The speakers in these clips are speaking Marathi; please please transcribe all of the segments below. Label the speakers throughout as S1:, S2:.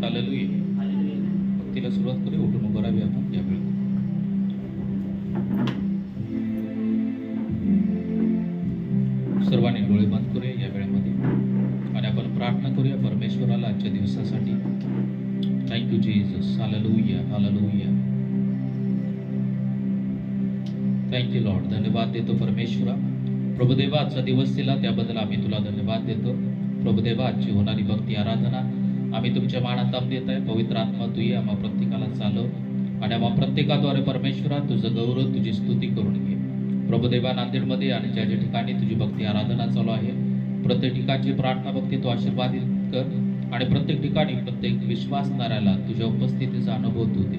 S1: हालेलुया. भक्तीला सुरुवात करूया. उठून उभं राहावे आपण यावेळी. सर्वांनी डोळे बंद करूया या वेळेमध्ये आणि आपण प्रार्थना करूया परमेश्वराला आजच्या दिवसासाठी. Thank you Jesus. Hallelujah, hallelujah. Thank you Lord. धन्यवाद देतो परमेश्वरा. प्रभुदेवा, आजचा दिवस दिला त्याबद्दल आम्ही तुला धन्यवाद देतो. प्रभुदेवा, आजची होणारी भक्ती आराधना आम्ही तुमच्या मानात देत आहे. पवित्र आत्मा तू ये, आम्हा प्रत्येकाला चालव आणि आम्हा प्रत्येकाद्वारे परमेश्वरा तुझं गौरव, तुझी स्तुती करून घे. प्रभुदेवा, नांदेडमध्ये आणि ज्या ज्या ठिकाणी तुझी भक्ती आराधना चालू आहे, प्रत्येक ठिकाणची प्रार्थना भक्ती तू आशीर्वादित कर आणि प्रत्येक ठिकाणी प्रत्येक विश्वासणाऱ्याला तुझ्या उपस्थितीचा अनुभव तू दे.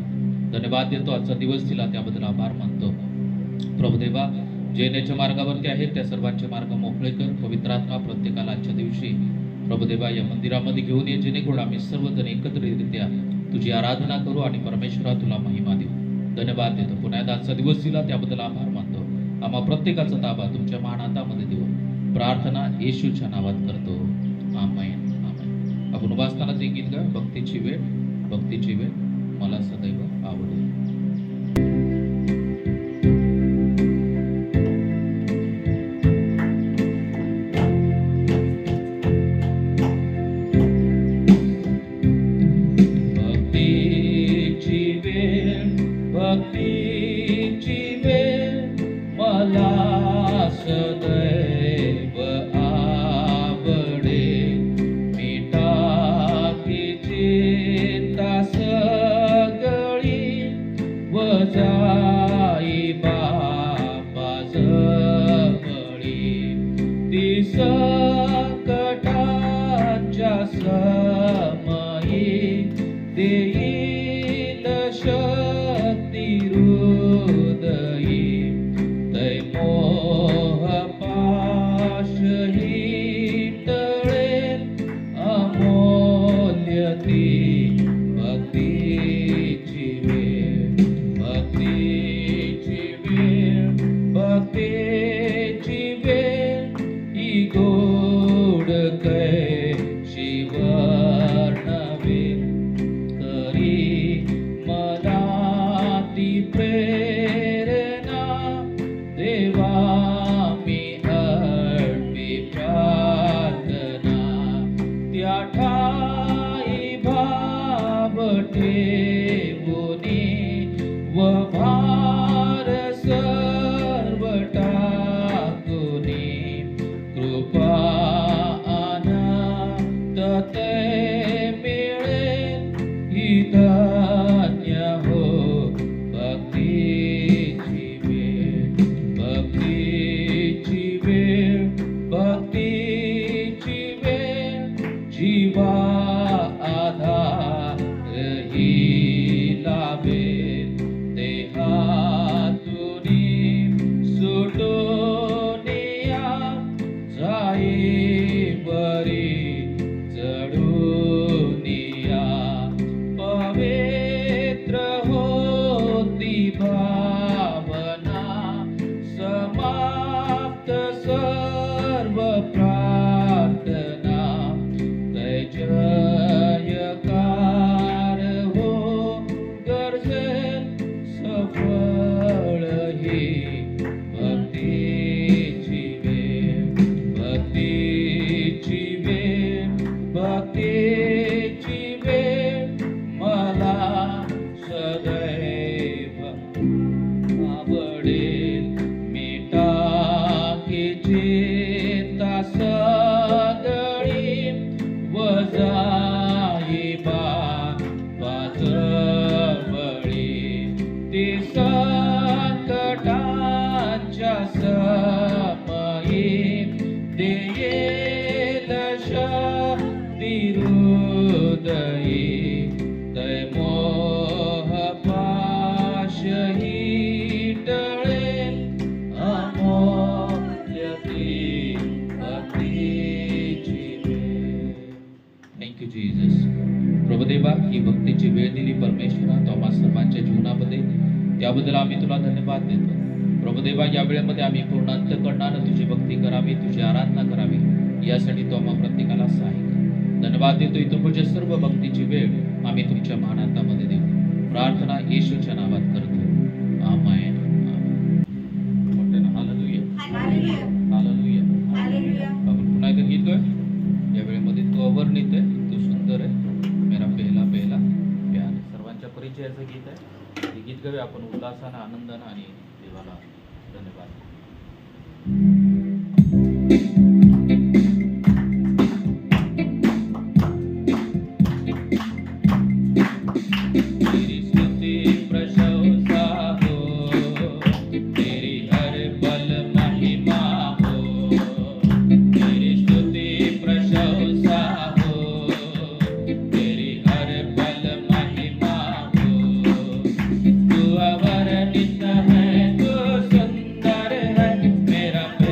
S1: धन्यवाद देतो. आजचा दिवस दिला त्याबद्दल आभार मानतो. प्रभुदेवा, जे येण्याच्या मार्गावरती आहेत त्या सर्वांचे मार्ग मोकळे कर. पवित्र आत्मा प्रत्येकाला आजच्या दिवशी प्रभुदेवा या मंदिरामध्ये घेऊन ये, जेणेकरून आम्ही सर्वजण एकत्रितरित्या तुझी आराधना करू आणि परमेश्वरा तुला महिमा देऊ. धन्यवाद देतो. पुन्हा एकदा आजचा दिवस दिला त्याबद्दल आभार मानतो. आम्हा प्रत्येकाचा ताबा तुमच्या महानाथामध्ये देऊ. प्रार्थना येशूच्या नावात करतो. आमेन, आमेन. आपण उभा असतानाच एक गीत गा. भक्तीची वेळ, भक्तीची वेळ मला सदैव आवडेल. भक्तीची वेळ मला सदैव आवडे. मिटाकी चिंता सगळी व जाई बापा जवळी. ती संकटांच्या समयी देईल शक्ती हृदयी. तै मोह पाशही टळेल अमूल्य ती भक्तीची वेळ. भक्तीची वेळ, भक्तीची वेळ ही गोड कैशी वर्णवे. करी मला ती प्रेरणा देवा मी अर्पी प्रार्थना. त्या ठाई भाव ठेवूनी व भार सर्व टाकूनी. कृपा अनंत ते मिळेल ही धन्य हो भक्तीची वेळ. भक्तीची वेळ, भक्तीची वेळ जीवा आधार ही लाभेल. देहातुनी सुटून या जाई बरी जडून या. पवित्र होती भावना, समाप्त सर्व प्रार्थना. तै जयकार हो गरजेल सफळ ही भक्तीची वेळ. भक्तीची वेळ, भक्तीची वेळ मला सदैव आवडेल. मिटाकी चिंता सगळी व जाई बापा जवळी. ती संकटांच्या समयी देईल शक्ती हृदयी. तै मोह पाशही टळेल अमूल्य ती भक्तीची वेळ. Thank you Jesus. प्रभुदेवा, ही भक्तीची वेळ दिली परमेश्वरा तो आम्हा सर्वांच्या जीवनामध्ये, त्याबद्दल आम्ही तुला धन्यवाद देतो. प्रभुदेवा, या वेळेमध्ये आम्ही पूर्ण अंतःकरणानं तुझी भक्ती करावी, तुझी आराधना करावी, यासाठी तो आम्हा प्रत्येकाला सहाय्य कर. धन्यवाद देतो इथं पूज्य सर्व भक्तीची वेळ आम्ही तुमच्या मानातामध्ये देऊ. प्रार्थना येशूच्या नावात करतो. आमेन. मोठ्यानं हालेलुया. हालेलुया. आपण पुन्हा एकदा गीत गाऊया. या वेळेमध्ये तो अवर्णित आहे, तो सुंदर आहे. मेरा पहला पहला प्यार. सर्वांच्या परिचयाचं गीत आहे. हे गीत गाऊया आपण उल्हासानं, आनंदानं आणि देवाला धन्यवाद. तेरी स्तुति प्रशंसा हो, तेरी हर पल महिमा हो. तेरी स्तुति प्रशंसा हो, तेरी हर पल महिमा हो. तू अवर्णित है, तू सुंदर है, मेरा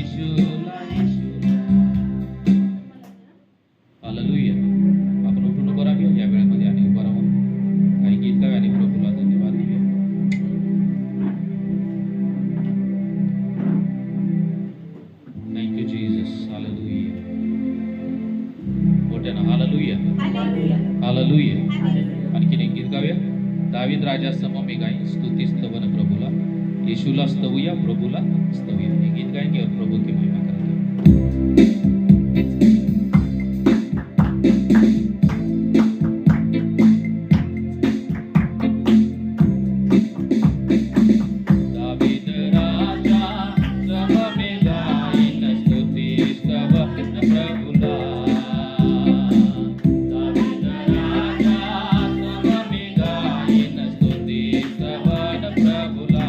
S1: येशूला येशूला. हालेलुया. आपण उठून उभं राहूया या वेळेमध्ये आणि उभं राहून काही गीत गावे आणि प्रभूला धन्यवाद देऊया. Thank you Jesus. हालेलुया. मोठ्यानं हालेलुया. हालेलुया. आणखीन एक गीत गाऊया. दावीद राजा सम मी गाईन स्तुती स्तवन प्रभूला. येशूला स्तवूया, प्रभूला स्तवूया. हे गीत गाएंगे और प्रभु की महिमा करेंगे. दावीद राजा सम मी गाईन स्तुती स्तवन प्रभूला. दावीद राजा सम मी गाईन स्तुती स्तवन प्रभूला.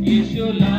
S1: येशूला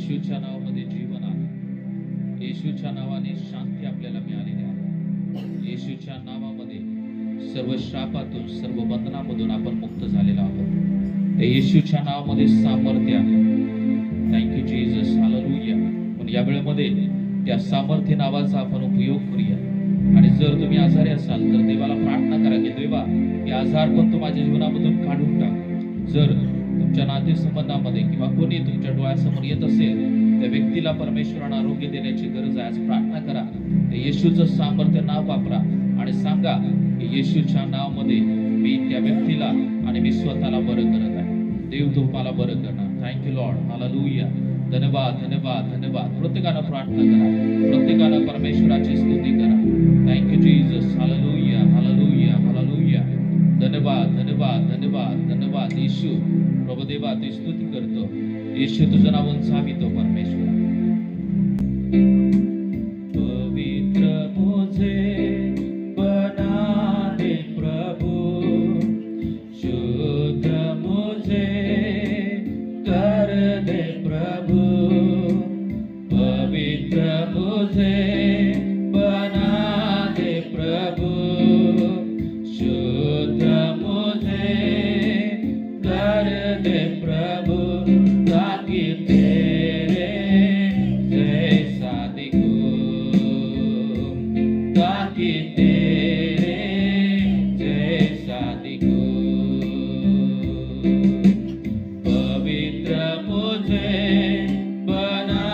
S1: येशूच्या नावामध्ये जीवन आहे. येशूच्या नावाने शांती आपल्याला मिळालेली आहे. येशूच्या नावामध्ये सर्व श्रापातून सर्व बंधनामधून आपण मुक्त झालेलो आहोत. त्या येशूच्या नावामध्ये सामर्थ्य आहे. Thank you Jesus, hallelujah. पण या वेळेमध्ये त्या सामर्थ्य नावाचा आपण उपयोग करूया. आणि जर तुम्ही आजारी असाल तर देवाला प्रार्थना करा की देवा हे आजार पण तू माझ्या जीवनामधून काढून टाक. जर तुमच्या नातेसंबंधामध्ये किंवा कोणी तुमच्या डोळ्यासमोर येत असेल त्या व्यक्तीला परमेश्वराने आरोग्य देण्याची गरज आहे. आज प्रार्थना करा. त्या येशूचं सामर्थ्य नाव वापरा आणि सांगा की येशूच्या नावामध्ये मी त्या व्यक्तीला आणि मी स्वतःला बरं करत आहे. देव तुम्हाला बरं करणार. Thank you Lord, hallelujah. धन्यवाद धन्यवाद धन्यवाद. प्रत्येकानं प्रार्थना करा. प्रत्येकानं परमेश्वराची स्तुती करा. Thank you Jesus, hallelujah hallelujah hallelujah. धन्यवाद धन्यवाद धन्यवाद धन्यवाद. येशू प्रभुदेवा तुझी स्तुती करतो. येशू तुझं नाव उंचावितो परमेश्वरा. पवित्र मुझे बना दे प्रभु, शुद्ध मुझे कर दे प्रभु. पवित्र मुझे बना दे प्रभु, शुद्ध मुझे कर दे प्रभु. ताकि तेरे जैसा दिखूं, ताकि तेरे जैसा दिखूं. पवित्र मुझे बना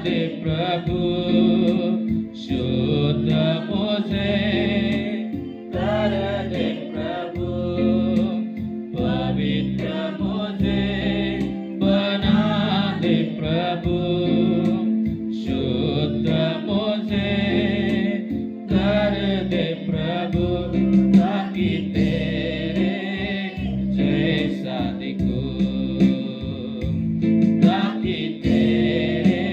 S1: दे प्रभु, शुद्ध मुझे कर दे प्रभु. पवित्र मुझे बना दे प्रभु, शुद्ध मुझे कर दे प्रभु. ताकि तेरे जैसा दिखूं, ताकि तेरे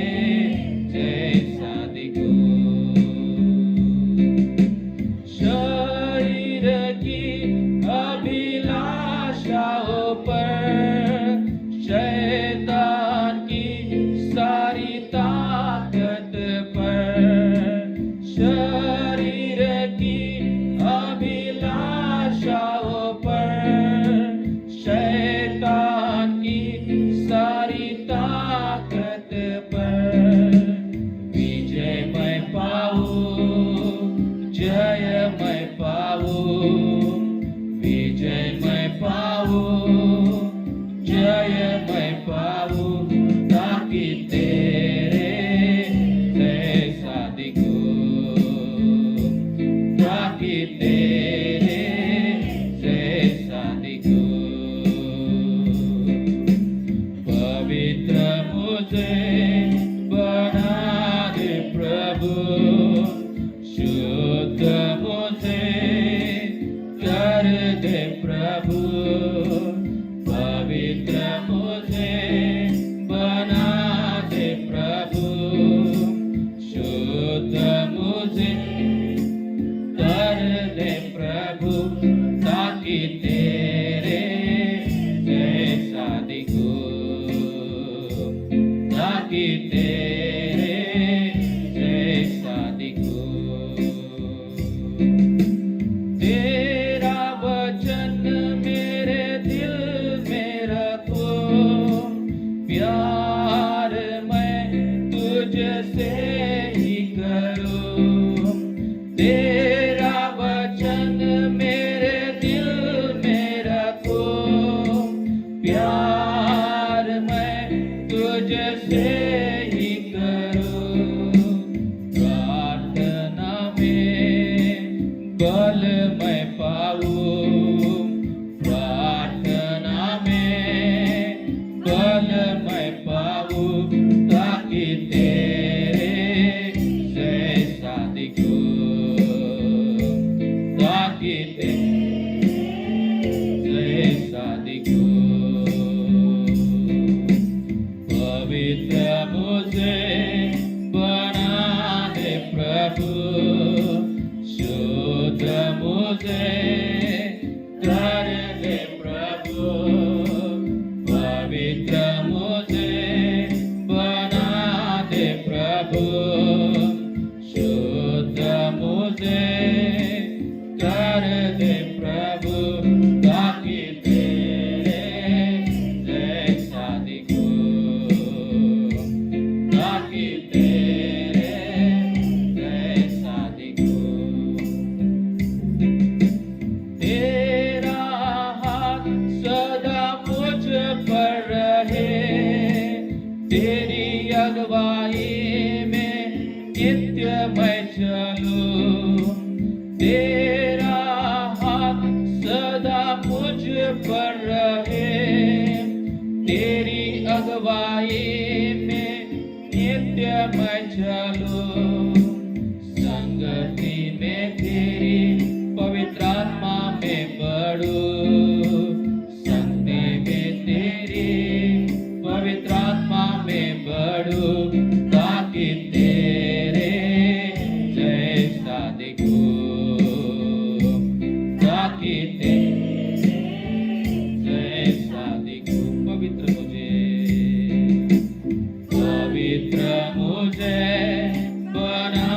S1: जैसा दिखूं. शरीर की अभिलाषाओं पर शैतान की सारी ताकत पर, शरीर की अभिलाषाओं पर शैतान की सारी ताकत पर विजय मैं पाऊं, जय मैं पाऊं, विजय मैं पाऊं, जय मैं पाऊं. ताकि तेरे जैसा दिखूं, ताकि तेरे जैसा दिखूं. पवित्र मुझे बना दे प्रभु, शुद्ध मुझे कर दे प्रभु. पवित्र मुझे बना दे प्रभु, शुद्ध मुझे कर दे प्रभु. ताकि तेरे जैसा दिखूं, ताकि तेरे जैसा दिखूं. तेरा वचन मेरे दिल में रखो, प्यार मैं तुझसे ही करूं. तेरा वचन मेरे दिल में रखो, प्यार मैं तुझसे ही करूं. प्रार्थना में बल मैं पाऊं, प्रार्थना में बल मैं पाऊं. ताकि तेरे जैसा दिखूं, ताकि तेरे जैसा दिखूं. पवित्र मुझे बना दे प्रभु, शुद्ध मुझे कर दे प्रभु. पवित्र मुझे बना चलूं, तेरा हाथ सदा मुझ पर रहे, तेरी अगुवाई में नित्य मैं चलूं, संगति में तेरी पवित्र आत्मा में बढ़ूं, संगति में तेरी पवित्र आत्मा में बढ़ूं, ताकि तेरे जैसा दिखूं, ताकि तेरे जैसा दिखूं। पवित्र मुझे बना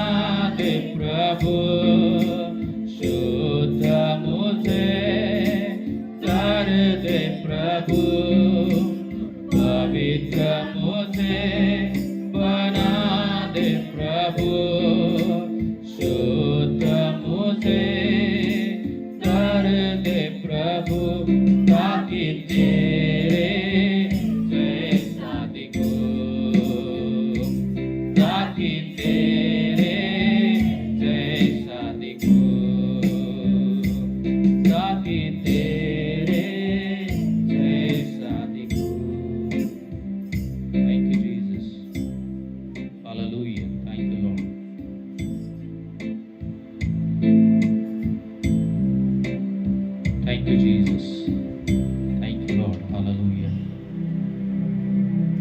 S1: दे प्रभु, शुद्ध मुझे कर दे प्रभु, पवित्र मुझे बना दे प्रभु, शुद्ध मुझे कर दे प्रभु, ताकि तेरे जैसा दिखूं, ताकि तेरे जैसा दिखूं, ताकि तेरे जैसा दिखूं। Thank you, Jesus. Hallelujah. Thank you, Lord. Thank you, Jesus. Thank you, Lord. Hallelujah.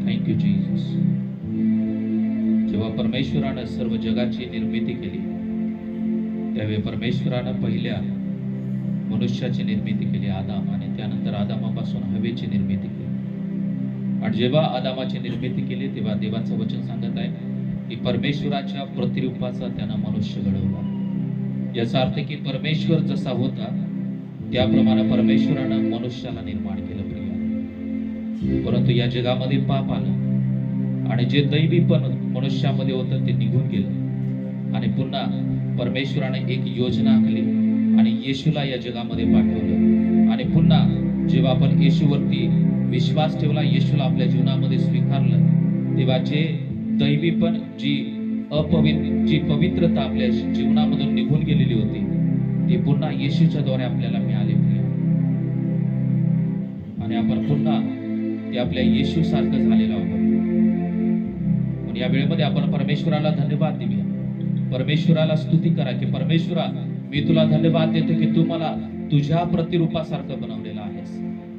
S1: Thank you, Jesus. जेव्हा परमेश्वरानं सर्व जगाची निर्मिती केली, त्यावेळी परमेश्वरानं पहिल्या मनुष्याची निर्मिती केली, आदाम, आणि त्यानंतर आदामापासून हवेची निर्मिती केली. आणि जेव्हा आदामाची निर्मिती केली तेव्हा देवाचं वचन सांगत आहे की परमेश्वराच्या प्रतिरूपाचा त्यानं मनुष्य घडवला. याचा अर्थ की परमेश्वर जसा होता त्याप्रमाणे परमेश्वरानं मनुष्याला निर्माण केलं प्रिय. परंतु या जगामध्ये पाप आलं आणि जे दैवी पण मनुष्यामध्ये होतं ते निघून गेलं, आणि पुन्हा परमेश्वराने एक योजना आखली आणि येशूला या जगामध्ये पाठवलं. आणि पुन्हा जेव्हा आपण येशूवरती विश्वास ठेवला, येशूला आपल्या जीवनामध्ये स्वीकारलं, तेव्हा जे दैवी पण जी पवित्रता आपल्या जीवनामधून निघून गेलेली होती ती पुन्हा येशूच्या द्वारे आपल्याला मिळाली प्रिय. आणि आपण पुन्हा ते आपल्या येशू सारखं झालेलं आहोत. पण या वेळेमध्ये आपण परमेश्वराला धन्यवाद देऊया, परमेश्वराला स्तुती करा की परमेश्वरा, मी तुला धन्यवाद देतो की तू मला तुझ्या प्रतिरूपासारखं बनवलेलं आहेस.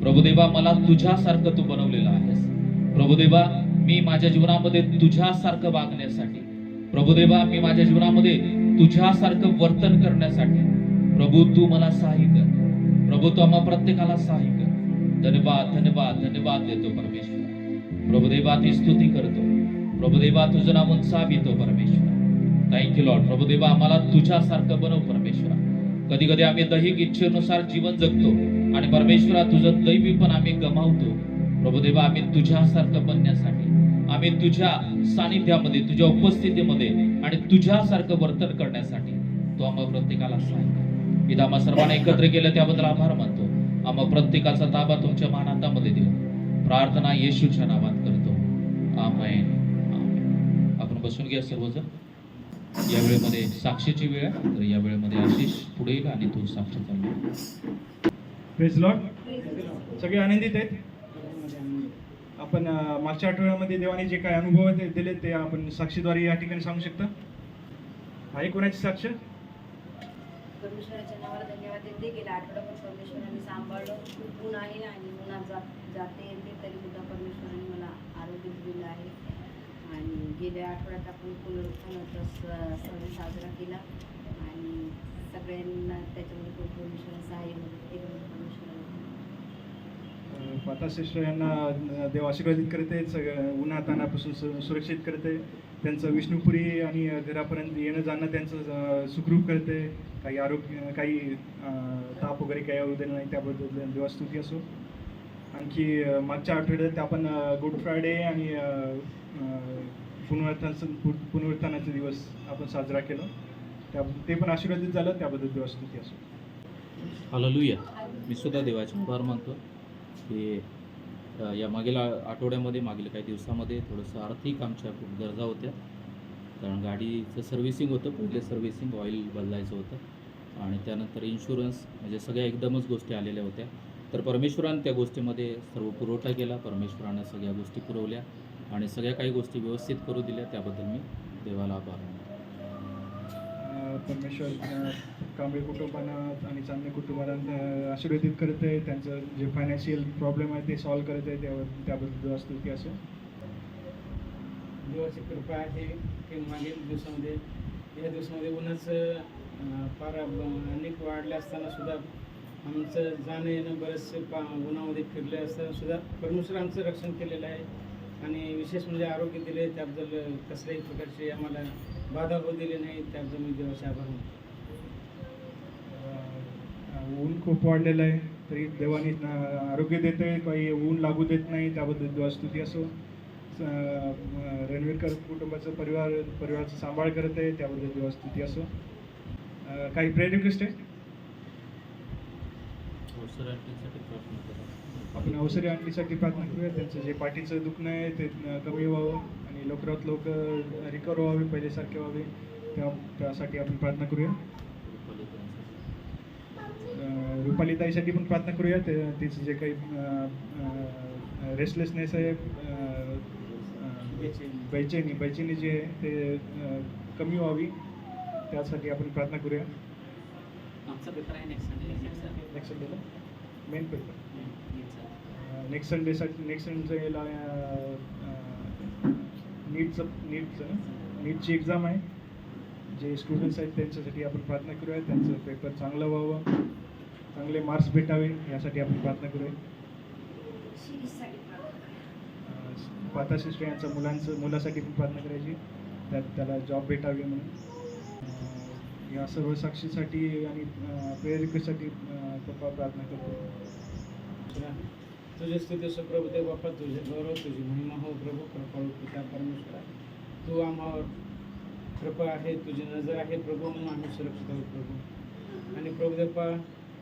S1: प्रभुदेवा, मला तुझ्यासारखं तू बनवलेलं आहेस. प्रभुदेवा, मी माझ्या जीवनामध्ये तुझ्यासारखं वागण्यासाठी, प्रभुदेवा, मी माझ्या जीवनामध्ये तुझ्यासारखं वर्तन करण्यासाठी प्रभू तू मला सहाय्य कर. प्रभू तू आम्हा प्रत्येकाला सहाय्य कर. धन्यवाद धन्यवाद धन्यवाद देतो परमेश्वर. प्रभुदेवा ती स्तुती करतो. प्रभुदेवा तुझं नाम उंचावितो परमेश्वर. Thank you Lord. प्रभुदेवा आम्हाला तुझ्यासारखं बनव परमेश्वरा. कधी कधी आम्ही दैहिक इच्छेनुसार जीवन जगतो आणि परमेश्वरा तुझं दैवी पण आम्ही गमावतो. प्रभुदेवा आम्ही तुझ्यासारखं बनण्यासाठी, आम्ही तुझ्या सानिध्यामध्ये, तुझ्या उपस्थितीमध्ये आणि तुझ्यासारखं वर्तन करण्यासाठी तो आम्हा प्रत्येकाला सांग. इथं आम्हा सर्वांना एकत्र केलं त्याबद्दल आभार मानतो. आम्हा प्रत्येकाचा ताबा तुमच्या मानातामध्ये देऊ. प्रार्थना येशूच्या नावात करतो. आमेन. आमेन. आपण बसून घ्या सर्वजण. या वेळेमध्ये साक्षीची वेळ आहे, तर या वेळेमध्ये आशिष पुढे येईल आणि तो साक्षी चालू.
S2: Praise Lord. सगळे आनंदित आहेत. आपण मागच्या आठवड्यामध्ये देवाने जे काही अनुभव दिले ते आपण साक्षीद्वारे या ठिकाणी सांगू शकता. आहे कोणाची साक्ष?
S3: परमेश्वराच्या नावाला धन्यवाद देते. गेल्या आठवड्याभर परमेश्वराने सांभाळलं. खूप ऊन आहे आणि उन्हात जाते येते तरी सुद्धा परमेश्वराने मला आरोग्य दिलेलं आहे. आणि गेल्या आठवड्यात आपण पुनरुत्थानाचा सण साजरा केला आणि सगळ्यांना त्याच्यामध्ये खूप परमेश्वराने सहाय्य मदत केली. परमेश्वराने
S2: पाता सिस्टर यांना देव आशीर्वादित करते. सगळं उन्हातानापासून सुरक्षित करते. त्यांचं विष्णुपुरी आणि घरापर्यंत येणं जाणं त्यांचं सुखरूप करते. काही आरोग्य, काही ताप वगैरे काही उद्या नाही, त्याबद्दल देवास्तुती असो. आणखी मागच्या आठवड्यात आपण गुड फ्रायडे आणि पुनरुत्थानाचा दिवस आपण साजरा केला. ते पण आशीर्वादित झालं, त्याबद्दल देवास्तुती असो.
S1: हालेलुया. मी सुद्धा देवाचे आभार मानतो की या मागील आठवड्यामध्ये, मागील काही दिवसामध्ये थोडंसं आर्थिक आमच्या खूप गरजा होत्या कारण गाडीचं सर्व्हिसिंग होतं, पहिले सर्व्हिसिंग ऑइल बदलायचं होतं आणि त्यानंतर इन्शुरन्स, म्हणजे सगळ्या एकदमच गोष्टी आलेल्या होत्या. तर परमेश्वरानं त्या गोष्टीमध्ये सर्व पुरवठा केला. परमेश्वरानं सगळ्या गोष्टी पुरवल्या आणि सगळ्या काही गोष्टी व्यवस्थित करू दिल्या. त्याबद्दल मी देवाला आभार मानतो.
S2: परमेश्वर कांबळे कुटुंबांना आणि चांदणे कुटुंबाला आशीर्वादित करते. त्यांचं जे फायनान्शियल प्रॉब्लेम आहे ते सॉल्व्ह करत आहे, त्याबद्दल स्तुती असो.
S4: देवाची कृपा आहे की मागील दिवसामध्ये या दिवसामध्ये उन्हाचं फार अनेक वाढले असताना सुद्धा आमचं जाणं येणं बरेचसे उन्हामध्ये फिरले असताना सुद्धा परमेश्वर आमचं रक्षण केलेलं आहे आणि विशेष म्हणजे आरोग्य दिले. त्याबद्दल कसल्याही प्रकारची आम्हाला बाधा होऊ दिली नाही. त्याबद्दल मी देवाचे आभार मानतो.
S2: ऊन खूप वाढलेलं आहे तरी देवाने आरोग्य देते, काही ऊन लागू देत नाही, त्याबद्दल देवा स्तुती असो. रणवीरकर कुटुंबाचं परिवाराचा सांभाळ करत आहे, त्याबद्दल देवा स्तुती असो. काही प्रेयर रिक्वेस्ट आहे? आपण अवसरी आणलीसाठी प्रार्थना करूया. त्यांचं जे पाठीचं दुखणं आहे ते कमी व्हावं आणि लवकरात लवकर रिकवर व्हावे, पहिल्यासारखे व्हावे, त्यासाठी आपण प्रार्थना करूया. रुपालीताईसाठी पण प्रार्थना करूया. तिचं जे काही रेस्टलेसनेस आहे, बैचेनी जे आहे ते कमी व्हावी, त्यासाठी आपण प्रार्थना करूया.
S5: आमचा पेपर आहे नेक्स्ट
S2: संडेला मेन पेपर नेक्स्ट संडेला नीटची एक्झाम आहे. जे स्टुडंट्स आहेत त्यांच्यासाठी आपण प्रार्थना करूया. त्यांचं पेपर चांगलं व्हावं, चांगले मार्क्स भेटावे, यासाठी आपण प्रार्थना करूया.
S3: शिरीषसाठी प्रार्थना करूया.
S2: पाता सिस्टर यांच्या मुलासाठी पण प्रार्थना करायची, त्याला जॉब भेटावे म्हणून. या सर्व साक्षीसाठी आणि प्रेयर रिक्वेस्टसाठी पप्पा प्रार्थना करतो.
S4: तुझे स्तुती सो प्रभु देव बाप्पा, तुझे गौरव, तुझी महिमा हो प्रभू. कृपाळू पिता परमेश्वरा, तू आम्हावर कृपा आहे, तुझी नजर आहे प्रभू, म्हणून आम्ही सुरक्षित आहोत प्रभू. आणि प्रभु देवपा,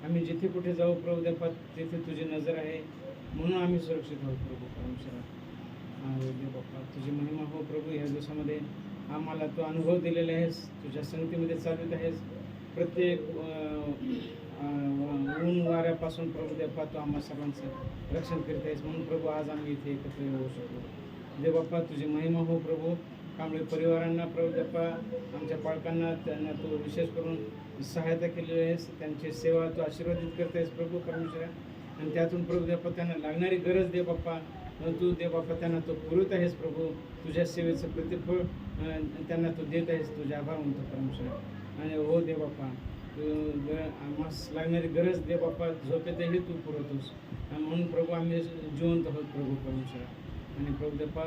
S4: आम्ही जिथे कुठे जाऊ प्रभु देवपा तिथे तुझी नजर आहे, म्हणून आम्ही सुरक्षित आहोत प्रभू परमेश्वरा. देव बाप्पा, तुझी महिमा हो प्रभू. या दिवसामध्ये आम्हाला तू अनुभव दिलेला आहेस, तुझ्या संगतीमध्ये चालवित आहेस. प्रत्येक ऊन वाऱ्यापासून प्रभू देवपा तू आम्हा सर्वांचं रक्षण करीत आहेस, म्हणून प्रभू आज आम्ही इथे एकत्र येऊ शकतो. देव बाप्पा, तुझी महिमा हो प्रभू. कांबळे परिवारांना प्रभू देवपा, आमच्या पालकांना त्यांना तू विशेष करून सहायता केलेली आहेस, त्यांची सेवा तू आशीर्वादित करत आहेस प्रभू परमेश्वरा. आणि त्यातून प्रभू देवपा त्यांना लागणारी गरज दे बाप्पा, तू दे बाप्पा त्यांना तो पुरवत आहेस प्रभू. तुझ्या सेवेचं प्रतिफळ त्यांना तू देत आहेस, तुझे आभार म्हणतो परमेश्वरा. आणि हो दे बाप्पा, आम्हाला लागणारी गरज दे बाप्पा, झोपेतही तू पुरवतोस, म्हणून प्रभू आम्ही जिवंत आहोत प्रभू परमेश्वरा. आणि प्रभू देवपा,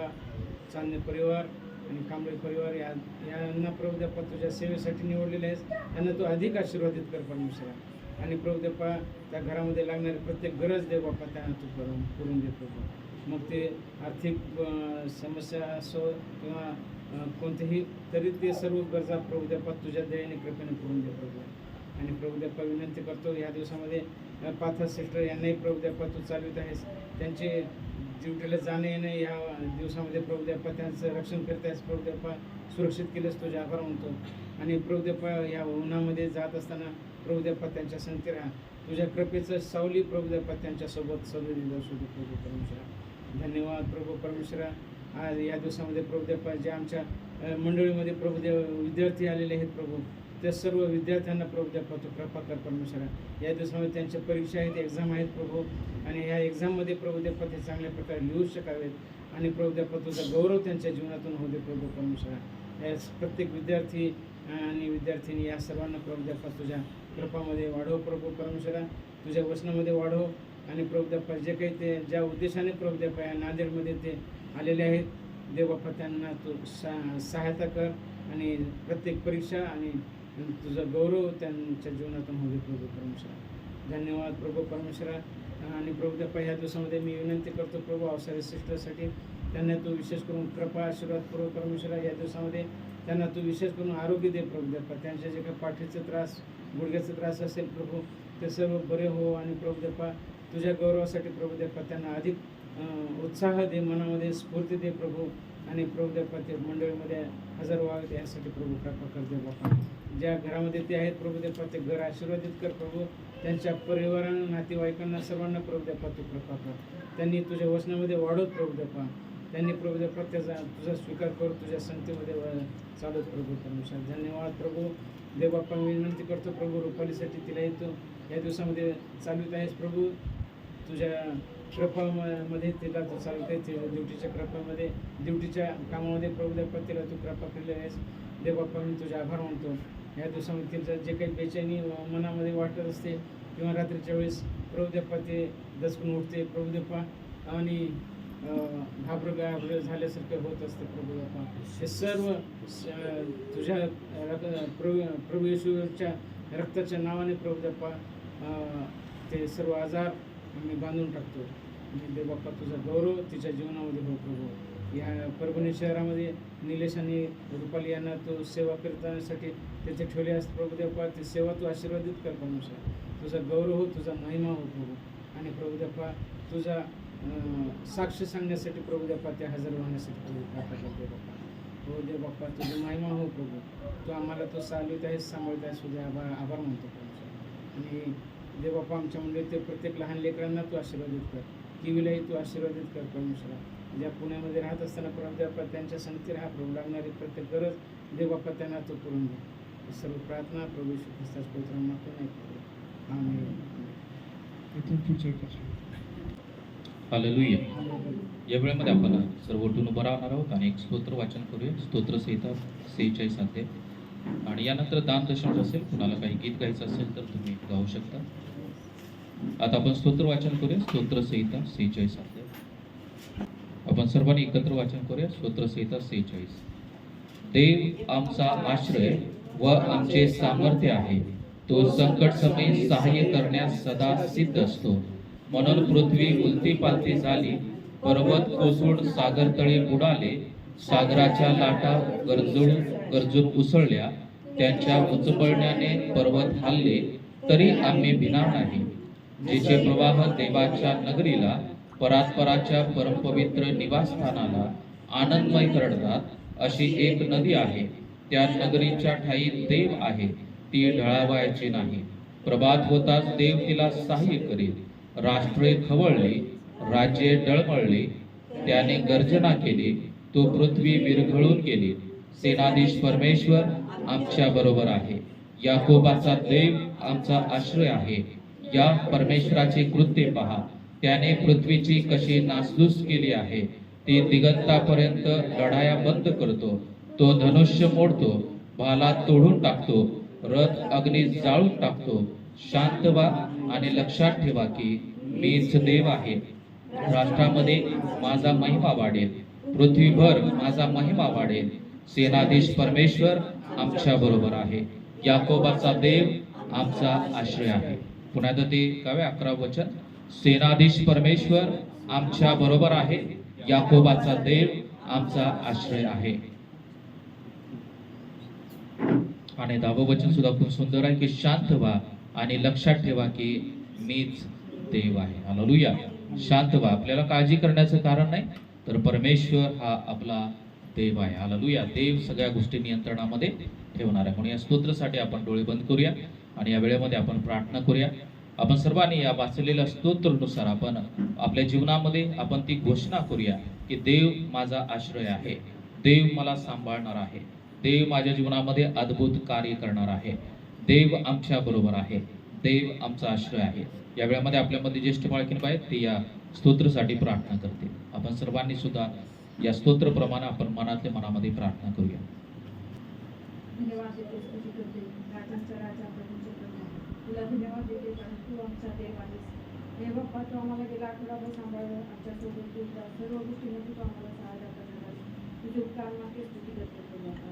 S4: चांदणे परिवार आणि कांबळे परिवार यांना प्रभू देवपा तुझ्या सेवेसाठी निवडलेले आहेस, त्यांना तू अधिक आशीर्वादित कर परमेश्वरा. आणि प्रभू देवपा, त्या घरामध्ये लागणारी प्रत्येक गरज दे बाप्पा, त्यांना तू पुरवून दे प्रभू. मग ते आर्थिक समस्या असो किंवा कोणतेही, तरी ते सर्व गरजा प्रभू देवपा तुझ्या दयेने कृपेने पुरवून दे प्रभू. आणि प्रभू देवपा, विनंती करतो या दिवसामध्ये पाथा सिस्टर यांनाही प्रभू देवपा तू चालवित आहेस, त्यांचे ड्युटीला जाणे येणे या दिवसामध्ये प्रभू देवपा त्यांचं रक्षण करत आहेस प्रभू देवपा, सुरक्षित केलेस, तुझे आभार म्हणतो. आणि प्रभू देवपा, या उन्हामध्ये जात असताना प्रभू देवपा त्यांच्या संगती राहा, तुझ्या कृपेचं सावली प्रभू देवपा त्यांच्यासोबत सदैव जाऊ शकतो प्रभू परमेश्वरा. धन्यवाद प्रभू परमेश्वरा. आज या दिवसामध्ये प्रभू देवपा, ज्या आमच्या मंडळीमध्ये प्रभू देव विद्यार्थी आलेले आहेत प्रभू, त्या सर्व विद्यार्थ्यांना प्रभू देवपा तू कृपा कर परमेश्वरा. या दिवसामध्ये त्यांच्या परीक्षा आहेत, एक्झाम आहेत प्रभू, आणि ह्या एक्झाममध्ये प्रभू देवपा ते चांगल्या प्रकारे लिहू शकावेत. आणि प्रभू देवपा, तुझा गौरव त्यांच्या जीवनातून होऊ दे प्रभू परमेश्वरा. या प्रत्येक विद्यार्थी आणि विद्यार्थिनी या सर्वांना प्रभू देवपा तुझ्या कृपामध्ये वाढव प्रभू परमेश्वरा, तुझ्या वचनामध्ये वाढव. आणि प्रभू देवपा, जे काही ते ज्या उद्देशाने प्रभू देवपा या नांदेडमध्ये ते आलेले आहेत, देव बाप्पा त्यांना तू सहायता कर. आणि प्रत्येक परीक्षा आणि तुझा गौरव त्यांच्या जीवनातून होऊ दे प्रभू परमेश्वरा. धन्यवाद प्रभू परमेश्वरा. आणि प्रभू देवपा, ह्या दिवसामध्ये मी विनंती करतो प्रभू अवसरी सिस्टरसाठी, त्यांना तू विशेष करून कृपा आशीर्वाद प्रभू परमेश्वरा. या दिवसामध्ये त्यांना तू विशेष करून आरोग्य दे प्रभू देवपा. त्यांचे जे काही पाठीचे त्रास, गुडघ्याचा त्रास असेल प्रभू, ते सर्व बरे हो. आणि प्रभू देवपा, तुझ्या गौरवासाठी प्रभू देवपा त्यांना अधिक उत्साह दे, मनामध्ये स्फूर्ती दे प्रभू. आणि प्रभू देवा ते मंडळीमध्ये हजर व्हावे यासाठी प्रभू कृपा कर दे बाप्पा. ज्या घरामध्ये ते आहेत प्रभू देवा ते घर आशीर्वादित कर प्रभू. त्यांच्या परिवारांना, नातेवाईकांना, सर्वांना प्रभू देवा तू कृपा कर. त्यांनी तुझ्या वचनामध्ये वाढवत प्रभू देवा. त्यांनी प्रभू देवा त्याचा तुझा स्वीकार कर, तुझ्या संगतीमध्ये चालत प्रभू परमेश्वर. धन्यवाद प्रभू देव बाप्पा. मी विनंती करतो प्रभू रुपालीसाठी, तिला येतो या दिवसामध्ये चालवित आहेस प्रभू. तुझ्या कृपामध्ये तिला तू चालवत आहे, तिला ड्युटीच्या कृपामध्ये, ड्युटीच्या कामामध्ये प्रभू देवा तिला तू कृपा केली आहेस देव बाप्पा. मी तुझे आभार मानतो. या दिवसामध्ये तिचं जे काही बेचैनी मनामध्ये वाटत असते किंवा रात्रीच्या वेळेस प्रभू देवा ते दचकून उठते प्रभू देवा आणि घाबरं झाल्यासारखं होत असते प्रभू देवा. हे सर्व तुझ्या प्रभू येशूच्या रक्ताच्या नावाने प्रभू देवा ते सर्व आजार आम्ही बांधून टाकतो. आणि देव बाप्पा तुझा गौरव तिच्या जीवनामध्ये हो प्रभू. या परभणी शहरामध्ये निलेश आणि रुपाली यांना तू सेवा करण्यासाठी त्याचे ठेवले असते प्रभू देवा. ती सेवा तू आशीर्वादित कर परमेश्वर. तुझा गौरव हो, तुझा महिमा हो प्रभू. आणि प्रभू देवा तुझा साक्ष सांगण्यासाठी प्रभू देवा त्या हजर होण्यासाठी प्रभू कृपा कर देव बाप्पा. हो देव बाप्पा तुझी महिमा हो प्रभू. तू आम्हाला तो चालवित आहेस, सांभाळत आहेस, तुझे आभार मानतो परमेश्वर. आणि देव बाप्पा आमच्या मंडळीत प्रत्येक लहान लेकरांना तू आशीर्वादित कर, टीव्हीलाही तू आशीर्वादित कर परमेश्वरा. ज्या पुण्यामध्ये राहत असताना प्रभू देवा त्यांच्या संगती राहा प्रभू. लागणारी प्रत्येक गरज देव बाप्पा त्यांना तू करून दे. सर्व प्रार्थना प्रभू येशू ख्रिस्ताच्या पवित्र नामातून नाही प्रभू. आमेन.
S1: हालेलुया. या वेळेमध्ये आपण सर्व उठून उभं राहणार आहोत आणि एक स्तोत्र वाचन करूया. स्तोत्रसंहिता 46 अध्याय. आणि यानंतर दान दशम असेल, कुणाला काही गीत गायचं असेल तर तुम्ही गाऊ शकता. आता आपण स्तोत्र वाचन करूया. स्तोत्रसंहिता 46 अध्याय. आपण सर्वांनी एकत्र वाचन करूया. स्तोत्रसंहिता 46. देव आमचा आश्रय व आमचे सामर्थ्य आहे. तो संकट समय सहाय्य करण्यास सदा सिद्ध असतो. म्हणून पृथ्वी उलती पालती झाली, पर्वत कोसळून सागर तळी बुडाले, सागराच्या लाटा गरजून उसळल्या, त्यांच्या उचबळण्याने पर्वत हलले, तरी आम्ही भिणार नाही. जिचे प्रवाह देवाच्या नगरीला, परात्पराच्या परमपवित्र निवासस्थानाला आनंदमय करतात, अशी एक नदी आहे. त्या नगरीच्या ठाई देव आहे, ती ढळावायची नाही. प्रभात होताच देव तिला सहाय्य करेल. राष्ट्रे खवळली, राज्ये डळमळली, त्याने गर्जना केली, तो पृथ्वी विरघळून गेली. सेनाधीश परमेश्वर आमच्या बरोबर आहे. याकोबाचा देव आमचा आश्रय आहे. या परमेश्वराचे कृत्य पहा, त्याने पृथ्वीची कशी नासधूस केली आहे. ती दिगंतापर्यंत लढाया बंद करतो. तो धनुष्य मोडतो, भाला तोडून टाकतो, रथ अग्नी जाळून टाकतो. शांत व्हा आणि लक्षात ठेवा की मीच देव आहे. राष्ट्रामध्ये माझा महिमा वाढेल, पृथ्वीभर माझा महिमा वाढेल. सेनाधीश परमेश्वर आमच्या बरोबर आहे. याकोबाचा देव आमचा आश्रय आहे. पुन्हा ते 11 वचन. सेनाधीश परमेश्वर आमच्या बरोबर आहे. याकोबाचा देव आमचा आश्रय आहे. आणि 10वं वचन सुद्धा खूप सुंदर आहे की शांत व्हा आणि लक्षात ठेवा की मीच देव आहे. हालेलुया. शांत व्हा. आपल्याला काळजी करण्याचं कारण नाही, तर परमेश्वर हा आपला देव आहे. हालेलुया. देव सगळ्या गोष्टी नियंत्रणामध्ये ठेवणार आहे. म्हणून या स्तोत्रासाठी आपण डोळे बंद करूया आणि या वेळेमध्ये आपण प्रार्थना करूया. आपण सर्वांनी या वाचलेल्या स्तोत्रानुसार आपण आपल्या जीवनामध्ये आपण ती घोषणा करूया की देव माझा आश्रय आहे. देव मला सांभाळणार आहे. देव माझ्या जीवनामध्ये अद्भुत कार्य करणार आहे. देव आमच्या बरोबर आहे. देव आमचा आश्रय आहे. या वेळेमध्ये आपल्यामध्ये ज्येष्ठ बाळकीण आहेत ते या स्तोत्रासाठी प्रार्थना करतील. आपण सर्वांनी सुद्धा या स्तोत्रप्रमाणे आपण मनातल्या मनामध्ये प्रार्थना करूया.
S6: धन्यवाद देते, स्तुती करते. राजांचा राजा, प्रभूंचा प्रभू, तुला धन्यवाद देते कारण तू आमचा देव आहेस. हे बाप्पा, तू आम्हाला गेला आठवडाभर सांभाळलं. आमच्यासोबत तू सर्व गोष्टीमध्ये तू आम्हाला सहाय्य करणार आहेस. तुझे उपकार मागे स्तुती करते प्रभू. बाप्पा,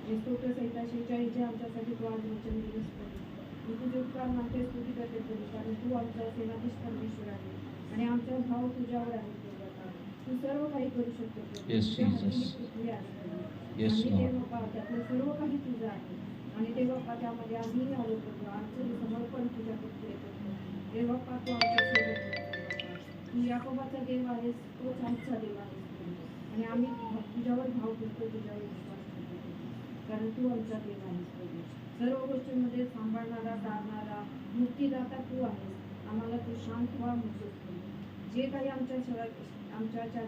S6: हे स्तोत्र संहिता 46 जे आमच्यासाठी तू आज वचन दिवस प्रभू, मी तुझे उपकार मागे स्तुती करते प्रभू कारण तू आमचा सेनाधीश परमेश्वर आहे आणि आमचा भाव तुझ्यावर आहे प्रभू. बाप्पा, तू सर्व काही करू शकतो प्रभू.
S1: Yes,
S6: तुझ्या हाती
S1: Jesus.
S6: ही पृथ्वी आहे प्रभू.
S1: Yes,
S6: आणि
S1: Lord.
S6: ते बाप्पा, त्यातलं सर्व काही तुझं आहे आणि ते बाप्पा त्यामध्ये आम्ही आलो प्रभू. आमचं हे समर्पण तुझ्याकडे करतो. हे बाप्पा, तू आमच्या सोबत आहे बाप्पा. तू याकोबाचा देव आहेस, तोच आमचा देव आहेस प्रभू. आणि आम्ही तुझ्यावर भाव करतो, तुझ्यावर विश्वास करतो, कारण तू आमचा देव आहेस प्रभू. सर्व गोष्टींमध्ये सांभाळणारा, तारणारा, मुक्तीदाता तू आहेस. आम्हाला तू शांत व्हा म्हणतोस प्रभू. जे काही आमच्या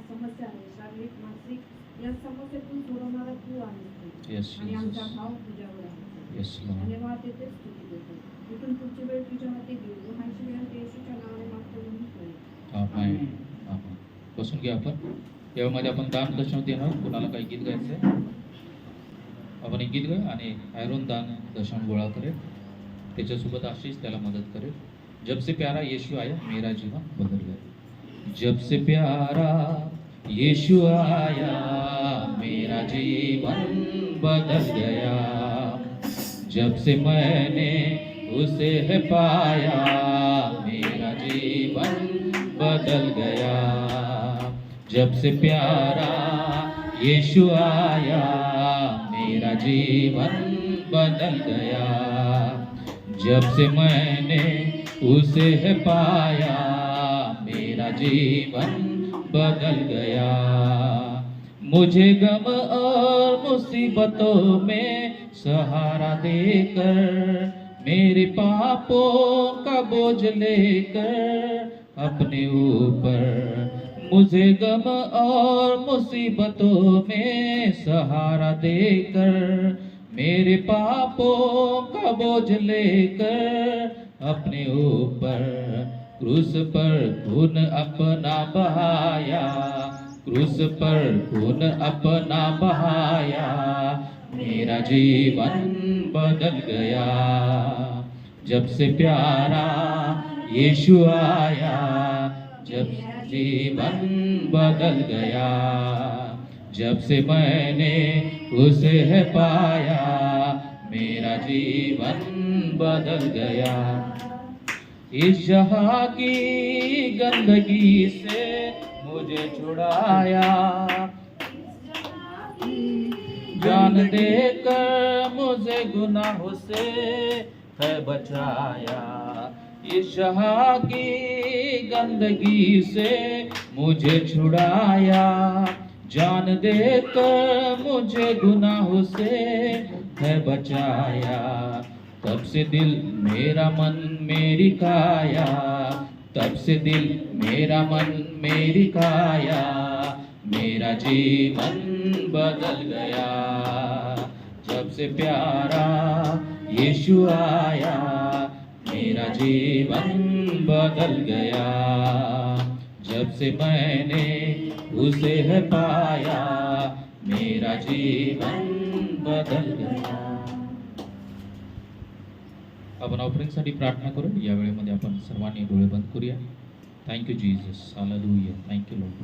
S6: समस्या आहेत, शारीरिक, मानसिक, या समस्यातून सोडवणारा तू आहेस प्रभू.
S1: Yes,
S6: आणि आमचा
S1: Jesus.
S6: भाव तुझ्यावर आहे.
S1: Yes, Lord.
S6: धन्यवाद देते, स्तुती देते. इथून पुढची वेळ तुझ्या हाती घेऊ. लहानशी विनंती येशूच्या नावाने मागतो म्हणून करू.
S1: आमेन. आमेन. बसून घ्या आपण. यामध्ये आपण दान दशम देणार. कुणाला काही गीत गायचंय आपण एक गीत गाय आणि आयरोन दान दशम गोळा करेल. त्याच्यासोबत आशीष त्याला मदत करेल. जब से प्यारा यीशु आया मेरा जीवन बदल गया. जब से प्यारा यीशु आया मेरा जीवन बदल गया. जब से मैंने उसे है पाया मेरा जीवन बदल गया. जब से प्यारा यीशु आया मेरा जीवन बदल गया. जब से मैंने उसे है पाया मेरा जीवन बदल गया. मुझे गम और मुसीबतों में सहारा देकर, मेरे पापों का बोझ लेकर अपने ऊपर, मुझे गम और मुसीबतों में सहारा देकर, मेरे पापों का बोझ लेकर अपने ऊपर, क्रूस पर खून अपना बहाया, क्रूस पर खून अपना बहाया, मेरा जीवन बदल गया. जब से प्यारा यीशु आया, जब जीवन बदल गया. जब से मैंने उसे है पाया मेरा जीवन बदल गया. इस जहां की गंदगी से मुझे छुड़ाया, जान देकर मुझे गुनाहों से है बचाया. इस जहां की गंदगी से मुझे छुड़ाया, जान देकर मुझे गुनाहों से है बचाया. तब से दिल मेरा मन मेरी काया, तब से दिल मेरा मन मेरी काया, मेरा जीवन बदल गया. जब से प्यारा यीशु आया मेरा जीवन बदल गया. जब से मैंने उसे है पाया मेरा जीवन बदल गया. आपण ऑफरिंगसाठी प्रार्थना करू. या वेळेमध्ये आपण सर्वांनी डोळे बंद करूया. Thank you Jesus, hallelujah, thank you Lord.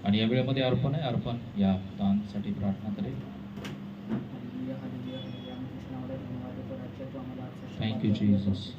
S1: आणि या वेळेमध्ये अर्पण आहे. अर्पण या दानसाठी प्रार्थना करेल. Thank you Jesus.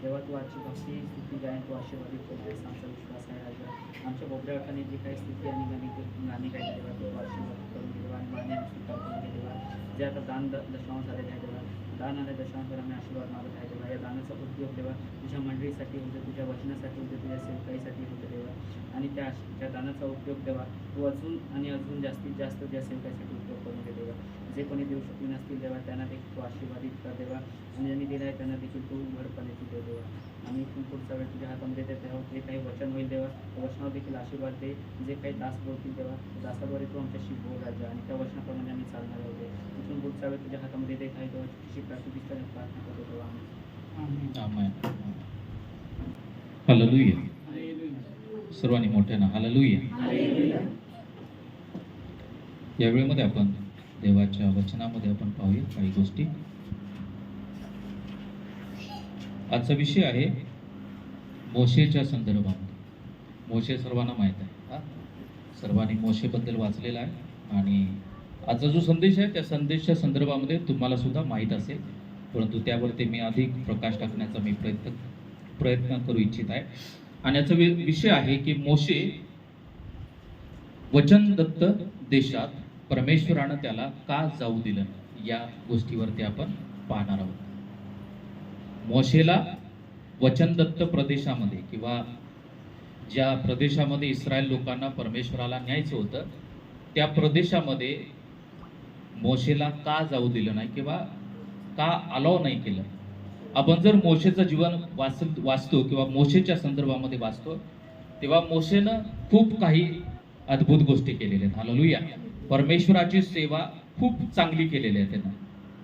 S5: देवा तू आजची भक्ती स्थिती गायन तू आशीर्वादित करतेस. आमचा विश्वास आहे राजा. आमच्या बोबड्याखाली जी काही स्थिती आणि गाणी काय देवा तू आशीर्वादित करून देवा आणि मान्य स्वीकार करून घे देवा. जे आता दान दशांश झालेले आहे देवा, दान आणि दशांशावर आम्ही आशीर्वाद मागत आहे देवा. या दानाचा उपयोग देवा तुझ्या मंडळीसाठी होते, तुझ्या वचनासाठी होते, तुझ्या सेवकाईसाठी होते देवा. आणि त्या दानाचा उपयोग देवा तू अजून आणि अजून जास्तीत जास्त त्या सेवकाईसाठी उपयोग करून घे देवा. जे कोणी देऊ शकले नसतील देवा त्यांना देखील तू आशीर्वादित कर देवा. आणि ज्यांनी दिलं आहे त्यांना देखील तू भरपाण्याची दे देवा. आणि इथून पुढचा वेळ तुझ्या हातामध्ये देत तेव्हा जे काही वचन होईल देवा त्या वचनावर देखील आशीर्वाद दे. जे काही दास बोलतील देवा दासाद्वारे तू आमच्याशी बोल राजा आणि त्या वचनाप्रमाणे आम्ही चालणार होते. इथून पुढचा वेळ तुझ्या हातामध्ये देत आहे तेव्हा तुझी प्रार्थना करतो तेव्हा आम्ही
S1: आमेन. हालेलुया. सर्वांनी मोठ्यानं हालेलुया. या वेळेमध्ये आपण देवाच्या वचनामध्ये आपण पाहूया काही गोष्टी. आजचा विषय आहे मोशेच्या संदर्भात. मोशे सर्वांना माहीत आहे. सर्वांनी मोशेबद्दल वाचलेला आहे आणि आजचा जो संदेश आहे त्या संदेशाच्या संदर्भामध्ये तुम्हाला सुद्धा माहीत असेल, परंतु त्यावरती मी अधिक प्रकाश टाकण्याचा मी प्रयत्न करू इच्छित आहे. आणि याचा विषय आहे की मोशे वचनदत्त देशात परमेश्वरानं त्याला का जाऊ दिलं, या गोष्टीवरती आपण पाहणार आहोत. मोशेला वचनदत्त प्रदेशामध्ये किंवा ज्या प्रदेशामध्ये इस्रायल लोकांना परमेश्वराला न्यायचं होतं त्या प्रदेशामध्ये मोशेला का जाऊ दिलं नाही किंवा का अलाव नाही केलं. आपण जर मोशेचं जीवन वाचतो किंवा मोशेच्या संदर्भामध्ये वाचतो तेव्हा मोशेनं खूप काही अद्भुत गोष्टी केलेल्या आहेत. हालेलुया. परमेश्वराची सेवा खूप चांगली केलेली आहे त्यानं.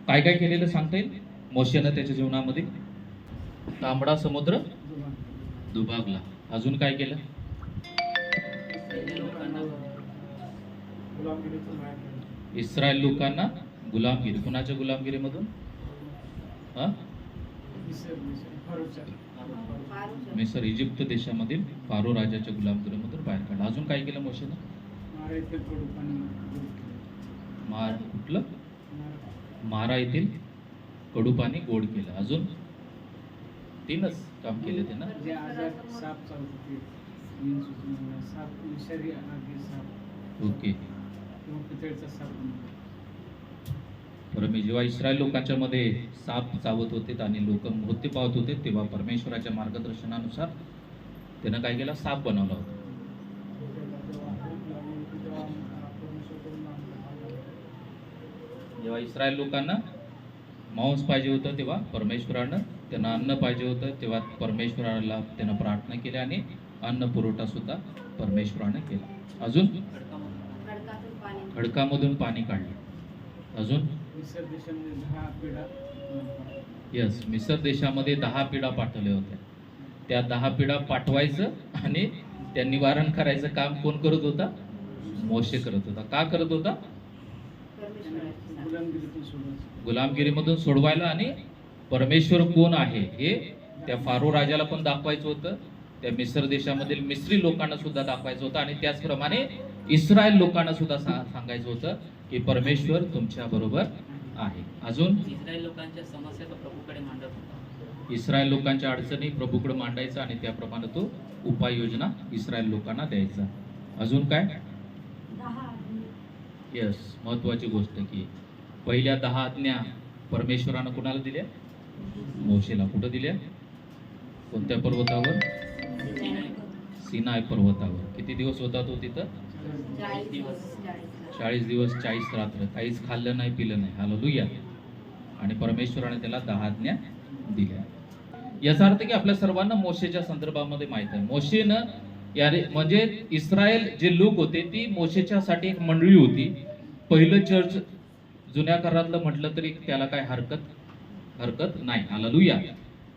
S1: काय काय केलेलं सांगता येईल मोशेनं त्याच्या जीवनामध्ये? तांबडा समुद्र दुभागला. अजून काय केलं? इस्रायल लोकांना गुलामगिरी. कुणाच्या गुलामगिरीमधून? हा, मिसर इजिप्त देशामधील फारो राजाच्या गुलामगिरीमधून बाहेर काढला. अजून काय केलं मोशेनं? कुठलं? मारा येथील कडू पाणी गोड केलं. अजून 3च काम केले ते ना. ओके. जेव्हा इस्रायल लोकांच्या मध्ये साप चावत होते आणि लोक मृत्यू पावत होते तेव्हा परमेश्वराच्या मार्गदर्शनानुसार त्यानं काय केलं? साप बनवला होता. जेव्हा इस्रायल लोकांना मांस पाहिजे होतं तेव्हा परमेश्वरानं त्यांना अन्न पाहिजे होतं तेव्हा परमेश्वराला त्यानं प्रार्थना केली आणि अन्न पुरवठा सुद्धा परमेश्वरानं केला. अजून खडकामधून पाणी काढलं. अजून यस, मिसर देशामध्ये 10 पिढा पाठवल्या होत्या. त्या 10 पिढा पाठवायचं आणि त्या निवारण करायचं काम कोण करत होता? मोशे करत होता. का करत होता? गुलामगिरीमधून सोडवायला आणि परमेश्वर कोण आहे हे त्या फारो राजाला पण दाखवायचं होतं. त्या मिसर देशामधील मिस्री लोकांना सुद्धा दाखवायचं होतं आणि त्याचप्रमाणे इस्रायल लोकांना सुद्धा सांगायचं होतं की परमेश्वर तुमच्या बरोबर आहे. अजून
S5: इस्रायल लोकांच्या समस्या तो प्रभूकडे मांडत होता.
S1: इस्रायल लोकांच्या अडचणी प्रभूकडे मांडायचा आणि त्याप्रमाणे तो उपाययोजना इस्रायल लोकांना द्यायचा. अजून काय? यस, महत्वाची गोष्ट की पहिल्या 10 आज्ञा परमेश्वरानं कुणाला दिल्या? मोशेला. कुठं दिल्या? कोणत्या पर्वतावर? सिनाय पर्वतावर. किती दिवस होता तो तिथं? 40 दिवस 40 रात्र. काहीच खाल्लं नाही, पिलं नाही. हालेलुया. आणि परमेश्वराने त्याला 10 आज्ञा दिल्या. याचा अर्थ की आपल्या सर्वांना मोशेच्या संदर्भामध्ये माहित आहे. मोशेनं म्हणजे इस्रायल जे लोक होते ती मोशेच्यासाठी एक मंडळी होती. पहिलं चर्च जुन्या करारातलं म्हटलं तरी त्याला काय हरकत नाही. हालेलुया.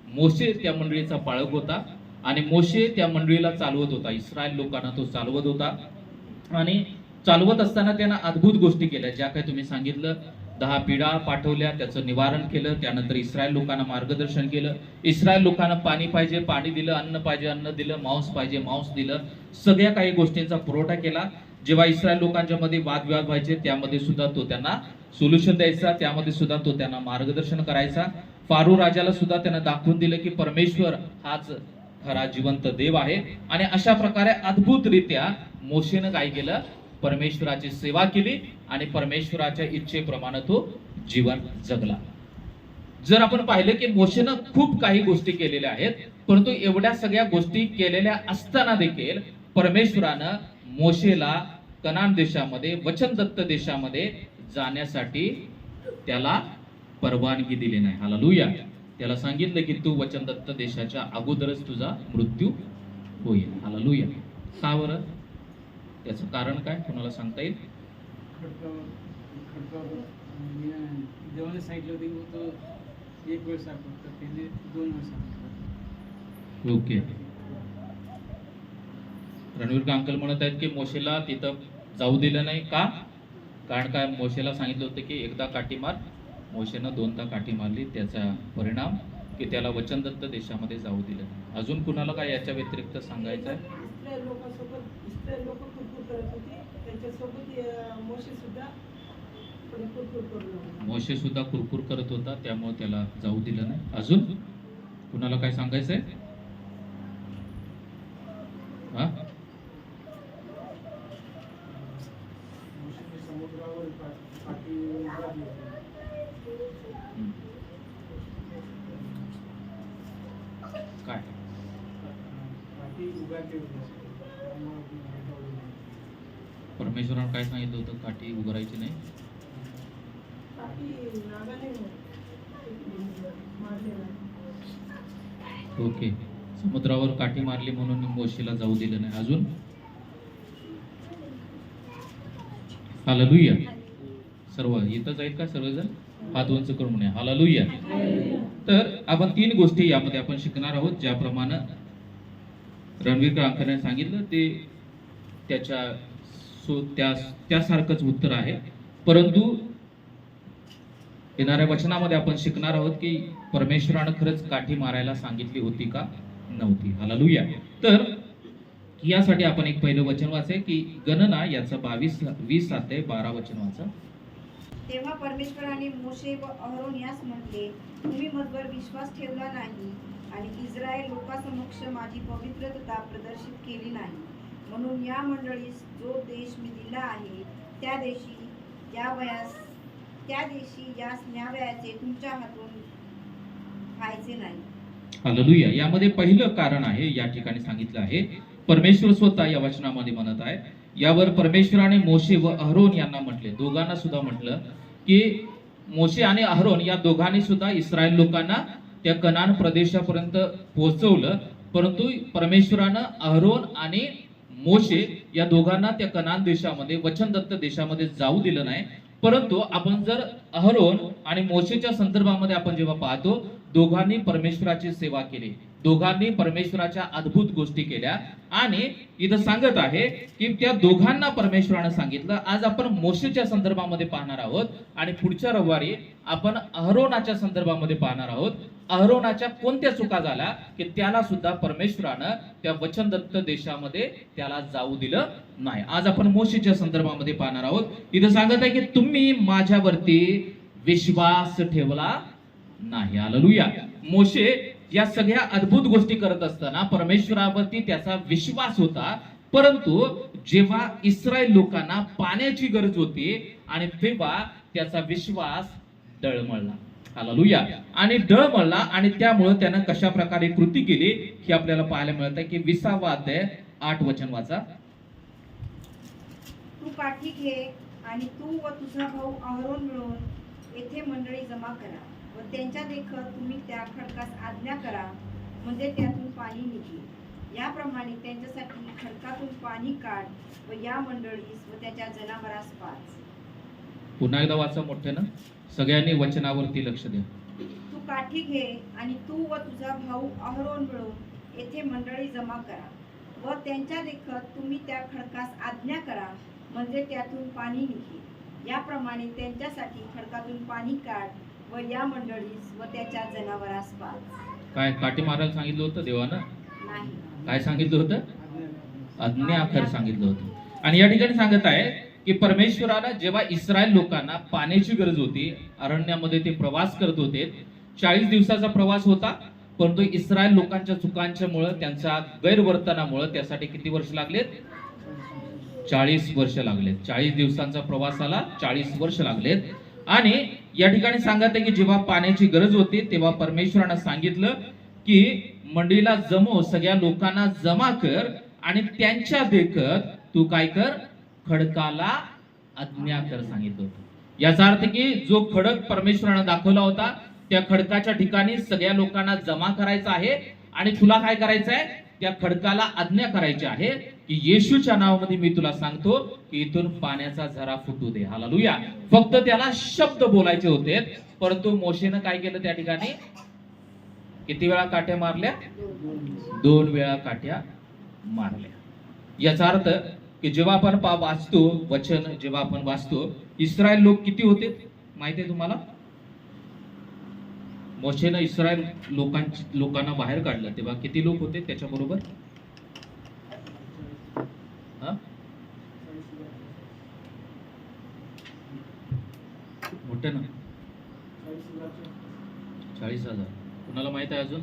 S1: मोशे त्या मंडळीचा पाळक होता आणि मोशे त्या मंडळीला चालवत होता. इस्रायल लोकांना तो चालवत होता आणि चालवत असताना त्यानं अद्भुत गोष्टी केल्या. ज्या काही तुम्ही सांगितलं, 10 पिढा पाठवल्या, त्याचं निवारण केलं. त्यानंतर इस्रायल लोकांना मार्गदर्शन केलं. इस्रायल लोकांना पाणी पाहिजे पाणी दिलं, अन्न पाहिजे अन्न दिलं, मांस पाहिजे मांस दिलं. सगळ्या काही गोष्टींचा पुरवठा केला. जेव्हा इस्रायल लोकांच्या मध्ये वादविवाद व्हायचे त्यामध्ये सुद्धा तो त्यांना सोल्युशन द्यायचा. त्यामध्ये सुद्धा तो त्यांना मार्गदर्शन करायचा. फारो राजाला सुद्धा त्यानं दाखवून दिलं की परमेश्वर हाच खरा जिवंत देव आहे. आणि अशा प्रकारे अद्भुतरित्या मोशेनं काय केलं? परमेश्वराची सेवा केली आणि परमेश्वराच्या इच्छेप्रमाणे तो जीवन जगला. जर आपण पाहिलं की मोशेनं खूप काही गोष्टी केलेल्या आहेत, परंतु एवढ्या सगळ्या गोष्टी केलेल्या असताना देखील परमेश्वरानं मोशेला कनान देशामध्ये, वचनदत्त देशामध्ये जाण्यासाठी त्याला परवानगी दिली नाही. हालेलुया. त्याला सांगितलं की तू वचनदत्त देशाच्या अगोदरच तुझा मृत्यू होईल. हालेलुया. का बरं? त्याचं कारण काय? कोणाला सांगता येईल?
S4: देवाने सांगितलं होतं की तो 1 वेळ सापडतो, त्याने 2 वेळ सापडतो.
S1: ओके. रणवीर अंकल म्हणत आहेत की मोशेला तिथं जाऊ दिलं नाही. का? कारण काय? मोशेला सांगितलं होतं की एकदा काठी मार. मोशेनं 2दा काठी मारली. त्याचा परिणाम की त्याला वचनदत्त देशामध्ये जाऊ दिलं नाही. अजून कुणाला काय याच्या व्यतिरिक्त सांगायचं आहे?
S6: इस्रायल लोक कुरकुर करत होते, त्यांच्यासोबत
S1: मोशे सुद्धा कुरकुर करत होता, त्यामुळे त्याला जाऊ दिलं नाही. अजून कुणाला काय सांगायचंय? हा, काय?
S2: काठी होती.
S1: परमेश्वरानं काय सांगितलं होतं? काठी उभारायची नाही. ओके. समुद्रावर काठी मारली म्हणून मोशेला जाऊ दिलं नाही. अजून हालेलुया. सर्व इथंच आहेत का सर्वजण? हात उंच करून म्हणूया हालेलुया. तर आपण 3 गोष्टी यामध्ये आपण शिकणार आहोत. ज्याप्रमाणे रणवीर कांकरने सांगितलं ते त्यासारखंच उत्तर आहे. परंतु येणाऱ्या वचनामध्ये आपण शिकणार आहोत की परमेश्वरानं खरंच काठी मारायला सांगितली होती का नव्हती. हालेलुया. तर यासाठी आपण एक पहिलं वचन वाचाय की गणना याचा 20:12 वचन वाचा.
S3: तेव्हा परमेश्वराने मोशे व अहरोन यास म्हटले, तुम्ही मजवर विश्वास ठेवला नाही आणि इस्रायल लोकांसमक्ष माझी पवित्रता प्रदर्शित केली नाही. म्हणून या मंडळीस जो देश मी दिला आहे त्या देशी यास न्यावयाचे तुमच्या हातून खायचे नाही.
S1: हालेलुया. यामध्ये पहिलं कारण आहे, या ठिकाणी सांगितलं आहे, परमेश्वर स्वतः या वचनामध्ये म्हणत आहे. यावर परमेश्वराने मोशे व अहरोन यांना म्हटले, दोघांना सुद्धा म्हटलं की मोशे आणि अहरोन या दोघांनी सुद्धा इस्रायल लोकांना त्या कनान प्रदेशापर्यंत पोहोचवलं. परंतु परमेश्वरानं अहरोन आणि मोशे या दोघांना त्या कनान देशामध्ये, वचनदत्त देशामध्ये जाऊ दिलं नाही. परंतु आपण जर अहरोन आणि मोशेच्या संदर्भामध्ये आपण जेव्हा पाहतो, दोघांनी परमेश्वराची सेवा केली, दोघांनी परमेश्वराच्या अद्भुत गोष्टी केल्या. आणि इथं सांगत आहे की त्या दोघांना परमेश्वरानं सांगितलं. आज आपण मोशेच्या संदर्भामध्ये पाहणार आहोत आणि पुढच्या रविवारी आपण अहरोनाच्या संदर्भामध्ये पाहणार आहोत. अहरोनाच्या कोणत्या चुका झाल्या की त्याला सुद्धा परमेश्वरानं त्या वचनदत्त देशामध्ये त्याला जाऊ दिलं नाही. आज आपण मोशेच्या संदर्भामध्ये पाहणार आहोत. इथं सांगत आहे की तुम्ही माझ्यावरती विश्वास ठेवला नाही. हालेलुया. मोशे या सगळ्या अद्भुत गोष्टी करत असताना परमेश्वरावरती त्याचा विश्वास होता. परंतु जेव्हा इस्रायल लोकांना पाण्याची गरज होती आणि तेव्हा त्याचा विश्वास डळमळला. हालेलुया. आणि डळमळला आणि त्यामुळे त्यानं कशा प्रकारे कृती केली हे आपल्याला पाहायला मिळत आहे की 20 अध्याय 8 वचन वाचा.
S3: तू काठी घे आणि तू व तुझा भाऊ अहरोन मिळून येथे मंडळी जमा करा व त्यांच्या देखत तुम्ही त्या खडकास आज्ञा करा, म्हणजे त्यातून पाणी निघेल. याप्रमाणे त्यांच्यासाठी खडकातून पाणी काढ व या मंडळीस व त्याच्या जनावरास पाच.
S1: पुन्हा एकदा वाचा मोठ्यानं. सगळ्यांनी वचनावरती लक्ष द्या.
S3: तू काठी घे आणि तू व तुझा भाऊ अहरोन मिळून येथे मंडळी जमा करा व त्यांच्या देखत तुम्ही त्या खडकास आज्ञा करा, म्हणजे त्यातून पाणी निघेल. याप्रमाणे त्यांच्यासाठी खडकातून पाणी काढ व या मंडळीस व त्याच्या जनावरास पाच.
S1: काय काठी मारायला सांगितलं होतं देवानं?
S3: नाही.
S1: काय सांगितलं होतं? आज्ञाकर सांगितलं होतं. आणि या ठिकाणी सांगत आहे की परमेश्वरानं जेव्हा इस्रायल लोकांना पाण्याची गरज होती, अरण्यामध्ये ते प्रवास करत होते. 40 दिवसाचा प्रवास होता. परंतु इस्रायल लोकांच्या चुकांच्यामुळे, त्यांच्या गैरवर्तनामुळे त्यासाठी किती वर्ष लागलेत? 40 वर्ष लागलेत. 40 दिवसांचा प्रवासाला 40 वर्ष लागलेत. आणि या ठिकाणी सांगत आहे की जेव्हा पाण्याची गरज होती तेव्हा परमेश्वरानं सांगितलं की मंडळीला जमव, सगळ्या लोकांना जमा कर आणि त्यांच्या देखत तू काय कर? खडकाला आज्ञा कर सांगितलं होतं. याचा अर्थ की जो खडक परमेश्वरानं दाखवला होता त्या खडकाच्या ठिकाणी सगळ्या लोकांना जमा करायचा आहे आणि तुला काय करायचं आहे? त्या खडकाला आज्ञा करायची आहे की येशूच्या नावामध्ये मी तुला सांगतो की इथून पाण्याचा झरा फुटू दे. हालेलुया. फक्त त्याला शब्द बोलायचे होते. परंतु मोशेनं काय केलं? त्या ठिकाणी किती वेळा काठ्या मारल्या? 2 वेळा काठ्या मारल्या. याचा अर्थ की जेव्हा आपण वाचतो वचन, जेव्हा आपण वाचतो, इस्रायल लोक किती होते माहिती आहे तुम्हाला? मोशेनं इस्रायल लोकांना बाहेर काढलं तेव्हा किती लोक होते त्याच्याबरोबर? मोठे ना 40,000. कुणाला माहित आहे अजून?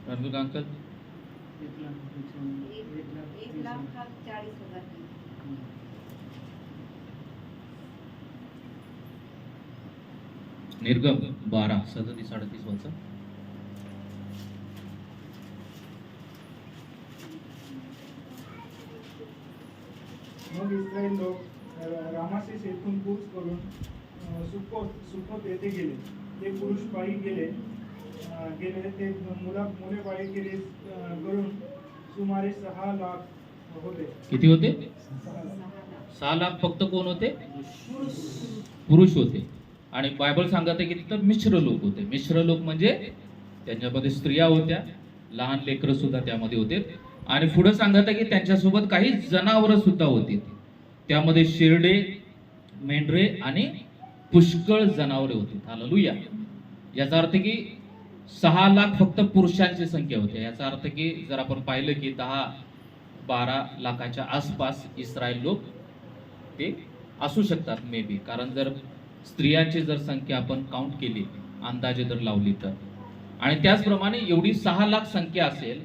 S1: रणवीर अंकल?
S3: 1,40,000.
S1: निर्गम 12 37-38 वाचा.
S2: मग इस्रायल लोक रामासेस येथून कूच करून सुकोत येथे गेले. ते पुरुष पायी गेले ते मुले पायी गेले करून सुमारे 6 लाख होते.
S1: किती होते?
S2: 6 लाख.
S1: 6 लाख फक्त कोण होते? पुरुष होते. आणि बायबल सांगत आहे की तिथं मिश्र लोक होते. मिश्र लोक म्हणजे त्यांच्यामध्ये स्त्रिया होत्या, लहान लेकरं सुद्धा त्यामध्ये होते. आणि पुढे सांगत आहे की त्यांच्यासोबत काही जनावरं सुद्धा होती. त्यामध्ये शेरडे, मेंढरे आणि पुष्कळ जनावरे होती. हालेलुया. याचा अर्थ की 6 लाख फक्त पुरुषांची संख्या होती. याचा अर्थ की जर आपण पाहिलं की 10-12 लाखाच्या आसपास इस्रायल लोक ते असू शकतात मे बी. कारण जर स्त्रियांची जर संख्या आपण काउंट केली, अंदाजे जर लावली तर, आणि त्याचप्रमाणे एवढी 6 लाख संख्या असेल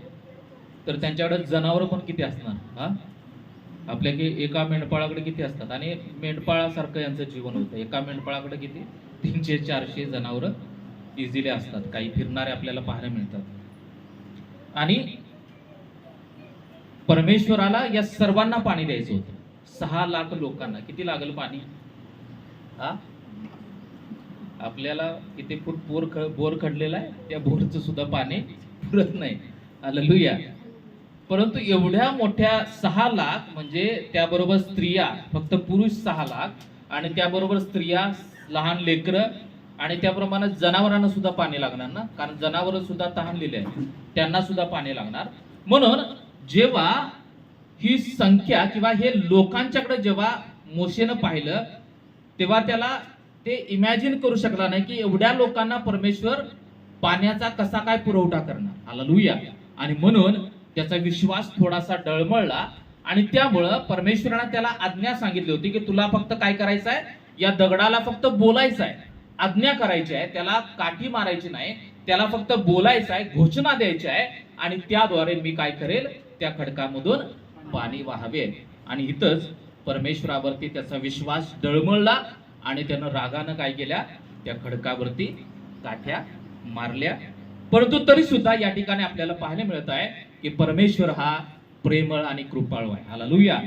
S1: तर त्यांच्याकडे जनावर पण किती असणार? हा, आपल्या की एका मेंढपाळाकडे किती असतात? आणि मेंढपाळासारखं यांचं जीवन होतं. एका मेंढपाळाकडे किती 300-400 जनावरं इझिली असतात. काही फिरणारे आपल्याला पाहायला मिळतात. आणि परमेश्वराला या सर्वांना पाणी द्यायचं होतं. 6 लाख लोकांना किती लागेल पाणी? हा, आपल्याला किती फूट बोर खडलेला आहे, त्या बोरचं सुद्धा पाणी पुरत नाही. हालेलुया. परंतु एवढ्या मोठ्या 6 लाख म्हणजे त्याबरोबर स्त्रिया, फक्त पुरुष 6 लाख आणि त्याबरोबर स्त्रिया, लहान लेकरं आणि त्याप्रमाणे जनावरांना सुद्धा पाणी लागणार ना, कारण जनावरं सुद्धा तहानलेले आहेत, त्यांना सुद्धा पाणी लागणार. म्हणून जेव्हा ही संख्या किंवा हे लोकांच्याकडे जेव्हा मोशेनं पाहिलं तेव्हा त्याला ते इमॅजिन करू शकला नाही की एवढ्या लोकांना परमेश्वर पाण्याचा कसा काय पुरवठा करणार. हालेलुया. आणि म्हणून त्याचा विश्वास थोडासा डळमळला आणि त्यामुळं परमेश्वराने त्याला आज्ञा सांगितली होती की तुला फक्त काय करायचं आहे? या दगडाला फक्त बोलायचं आहे, आज्ञा करायची आहे, त्याला काठी मारायची नाही, त्याला फक्त बोलायचं आहे, घोषणा द्यायची आहे आणि त्याद्वारे मी काय करेल? त्या खडकामधून पाणी वाहावे. आणि इथंच परमेश्वरावरती त्याचा विश्वास डळमळला आणि त्यानं रागानं काय केल्या? त्या खडकावरती काठ्या मारल्या. परंतु तरी सुद्धा या ठिकाणी आपल्याला पाहायला मिळत आहे की परमेश्वर हा प्रेमळ आणि कृपाळू आहे. हालेलुया.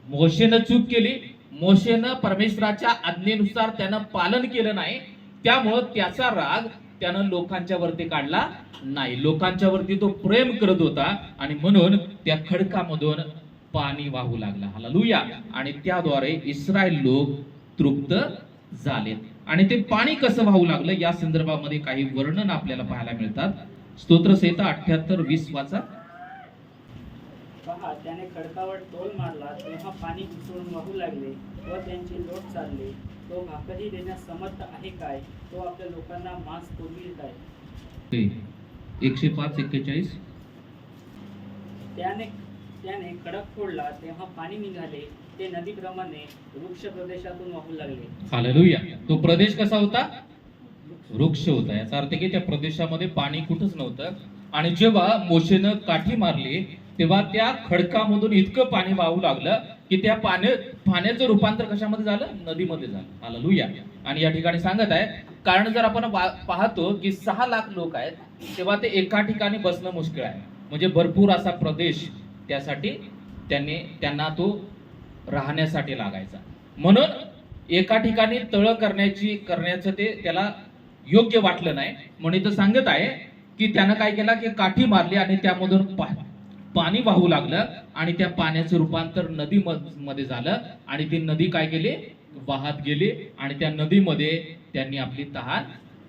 S1: मोशेनं चूक केली, मोशेनं परमेश्वराच्या आज्ञेनुसार त्यानं पालन केलं नाही, त्यामुळं त्याचा राग त्यानं लोकांच्या वरती काढला नाही. लोकांच्या वरती तो प्रेम करत होता आणि म्हणून त्या खडकामधून पाणी वाहू लागला. हालेलुया. आणि त्याद्वारे इस्रायल लोक तृप्त झालेत. आणि ते पाणी कसं वाहू लागलं या संदर्भामध्ये काही वर्णन आपल्याला पाहायला मिळतात. स्तोत्रसंहिता 78:20 वाचा.
S5: पहा, त्याने खडकावर टोल मारला तेव्हा पाणी घुसळून वाहू लागले व त्यांची लोट चालली. तो भाकरी देण्यास समर्थ आहे काय? तो आपल्या लोकांना मांस पुरविल काय?
S1: 105:41.
S5: त्याने खडक फोडला तेव्हा पाणी निघाले, ते नदीप्रमाणे वृक्ष प्रदेशातून वाहू लागले.
S1: हालेलुया. तो प्रदेश कसा होता? वृक्ष होता. याचा अर्थ की त्या प्रदेशामध्ये पाणी कुठंच नव्हतं. आणि जेव्हा मोशेनं काठी मारली तेव्हा त्या खडकामधून इतकं पाणी वाहू लागलं की त्या पाण्याचं रूपांतर कशामध्ये झालं? नदीमध्ये झालं. हालेलुया. आणि या ठिकाणी सांगत आहे कारण जर आपण पाहतो की 6 लाख लोक आहेत तेव्हा ते एका ठिकाणी बसणं मुश्किल आहे. म्हणजे भरपूर असा प्रदेश त्यासाठी त्यांना तो राहण्यासाठी लागायचा. म्हणून एका ठिकाणी तळ करण्याचं ते त्याला योग्य वाटलं नाही. म्हणून इथं सांगत आहे की त्यानं काय केलं की काठी मारली आणि त्यामधून पाणी वाहू लागलं आणि त्या पाण्याचं रूपांतर नदीमध्ये झालं आणि ती नदी काय केली? वाहत गेली आणि त्या नदीमध्ये त्यांनी आपली तहान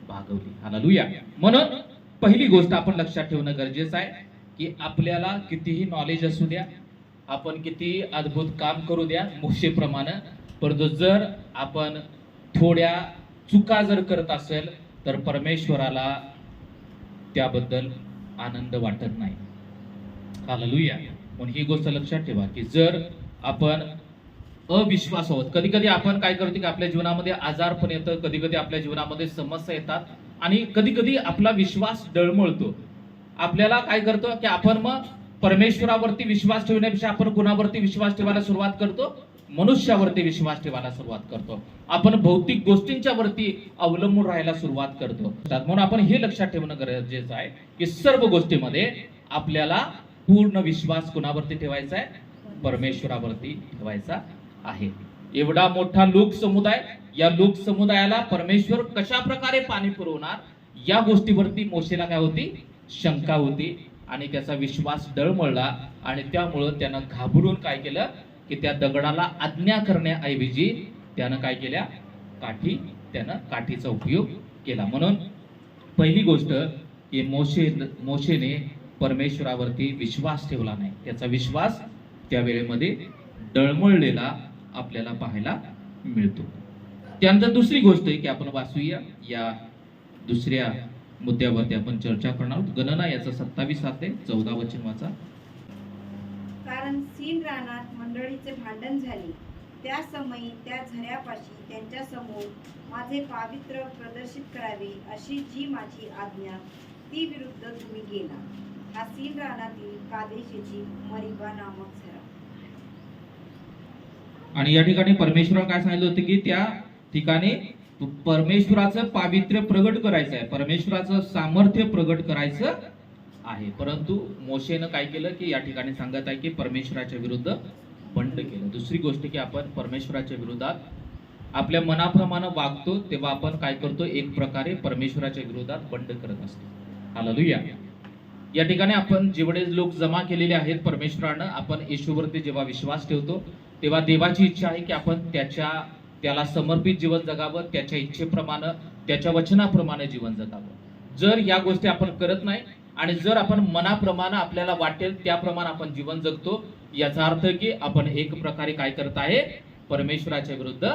S1: भागवली. हालेलुया. म्हणून पहिली गोष्ट आपण लक्षात ठेवणं गरजेचं आहे की आपल्याला कितीही नॉलेज असू द्या, आपण किती अद्भुत काम करू द्या मोशेप्रमाणे, परंतु जर आपण थोड्या चुका जर करत असेल तर परमेश्वराला त्याबद्दल आनंद वाटत नाही. हालेलुया. म्हणून ही गोष्ट लक्षात ठेवा की जर आपण अविश्वास आहोत, कधी कधी आपण काय करतो की आपल्या जीवनामध्ये आजारपण येतं, कधी कधी आपल्या जीवनामध्ये समस्या येतात आणि कधी कधी आपला विश्वास डळमळतो. आपल्याला काय करतो की आपण मग परमेश्वरावरती विश्वास ठेवण्यापेक्षा आपण कुणावरती विश्वास ठेवायला सुरुवात करतो? मनुष्यावरती विश्वास ठेवायला सुरुवात करतो. आपण भौतिक गोष्टींच्या वरती अवलंबून राहायला सुरुवात करतो. म्हणून आपण हे लक्षात ठेवणं गरजेचं आहे की सर्व गोष्टीमध्ये आपल्याला पूर्ण विश्वास कुणावरती ठेवायचा आहे? परमेश्वरावरती ठेवायचा आहे. एवढा मोठा लोकसमुदाय, या लोकसमुदायाला परमेश्वर कशा प्रकारे पाणी पुरवणार या गोष्टीवरती मोशेला काय होती, शंका होती आणि त्याचा विश्वास डळमळला आणि त्यामुळं त्यानं घाबरून काय केलं की त्या दगडाला आज्ञा करण्याऐवजी त्यानं काय केल्या, काठीचा उपयोग केला. म्हणून पहिली गोष्ट की मोशेने परमेश्वरावरती विश्वास ठेवला नाही. त्याचा विश्वास त्या वेळेमध्ये डळमळलेला आपल्याला पाहायला मिळतो. त्यानंतर दुसरी गोष्ट आहे की आपण वाचूया, या दुसऱ्या मुद्द्यावरती आपण चर्चा करणार आहोत. गणना याचा 27-14 वचन वाचा.
S3: कारण सीन रानात मंडळीचे भांडण झाले, त्या समयी त्या झऱ्यापाशी त्यांच्या समोर माझे पावित्र्य प्रदर्शित करावे अशी जी माझी आज्ञा, ती विरुद्ध तुम्ही गेला. हा सीन रानातील कादेशेची मरिबा नामक झरा.
S1: आणि या ठिकाणी परमेश्वराने काय सांगितलं होतं की त्या ठिकाणी परमेश्वराचं पावित्र्य प्रगट करायचं आहे, परमेश्वराचं सामर्थ्य प्रगट करायचं आहे. परंतु मोशेनं काय केलं की या ठिकाणी सांगत आहे की परमेश्वराच्या विरुद्ध बंड केलं. दुसरी गोष्ट की आपण परमेश्वराच्या विरोधात आपल्या मनाप्रमाणे वागतो तेव्हा आपण काय करतो, एक प्रकारे परमेश्वराच्या विरोधात बंड करत असतो. हालेलुया. या ठिकाणी आपण जेवढे लोक जमा केलेले आहेत परमेश्वरानं, आपण येशूवरती जेव्हा विश्वास ठेवतो तेव्हा देवाची इच्छा आहे की आपण त्याला समर्पित जीवन जगावं, त्याच्या इच्छेप्रमाणे, त्याच्या वचनाप्रमाणे जीवन जगावं. जर या गोष्टी आपण करत नाही आणि जर आपण मनाप्रमाणे आपल्याला वाटेल त्याप्रमाणे आपण जीवन जगतो, याचा अर्थ की आपण एक प्रकारे काय करत आहे, परमेश्वराच्या विरुद्ध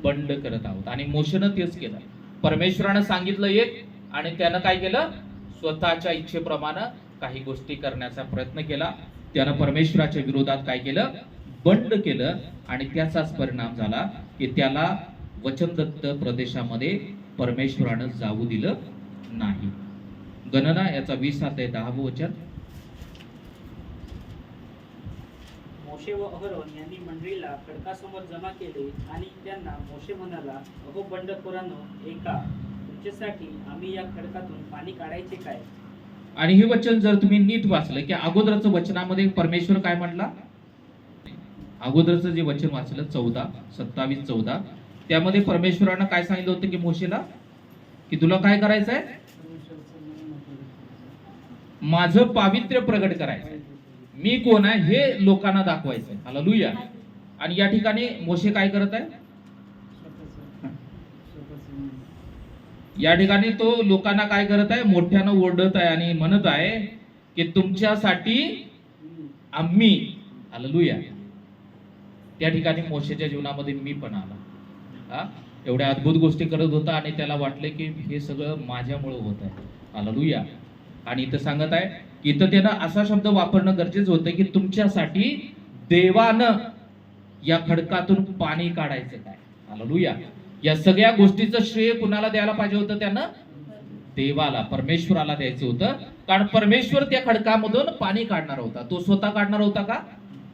S1: बंड करत आहोत. आणि मोशेनं तेच केलं. परमेश्वरानं सांगितलं एक आणि त्यानं काय केलं, स्वतःच्या इच्छेप्रमाणे काही गोष्टी करण्याचा प्रयत्न केला. त्यानं परमेश्वराच्या विरोधात काय केलं, बंड केलं आणि त्याचाच परिणाम झाला की त्याला वचनदत्त प्रदेशामध्ये परमेश्वरानं जाऊ दिलं नाही. गणना याचा 20-10 वचन.
S5: मोशे व अहरोन यांनी मंडळीला खडकासमोर जमा केले आणि त्यांना मोशे म्हणाला, अहो बंडखोरांनो, ऐका, तुमच्यासाठी आम्ही या खडकातून पाणी काढायचे काय?
S1: आणि हे वचन जर तुम्ही नीट वाचलं की अगोदरचं वचनामध्ये परमेश्वर काय म्हटला, अगोदरचं जे वचन वाचलं 27-14 त्यामध्ये परमेश्वरानं काय सांगितलं होतं की मोशेला की तुला काय करायचं आहे, माझं पावित्र्य प्रगट करायचंय, मी कोण आहे हे लोकांना दाखवायचंय. हालेलुया. आणि या ठिकाणी मोशे काय करत आहे, या ठिकाणी तो लोकांना काय करत आहे, मोठ्यानं ओरडत आहे आणि म्हणत आहे की तुमच्यासाठी आम्ही. हालेलुया. त्या ठिकाणी मोशेच्या जीवनामध्ये मी पण आला. एवढ्या अद्भुत गोष्टी करत होता आणि त्याला वाटले की हे सगळं माझ्यामुळे होत आहे. हालेलुया. आणि इथं सांगत आहे की इथं त्यानं असा शब्द वापरणं गरजेचं होतं की तुमच्यासाठी देवानं या खडकातून पाणी काढायचं काय. हालेलुया. या सगळ्या गोष्टीचं श्रेय कुणाला द्यायला पाहिजे होतं, त्यानं देवाला, परमेश्वराला द्यायचं होतं. कारण परमेश्वर त्या खडकामधून पाणी काढणार होता. तो स्वतः काढणार होता का,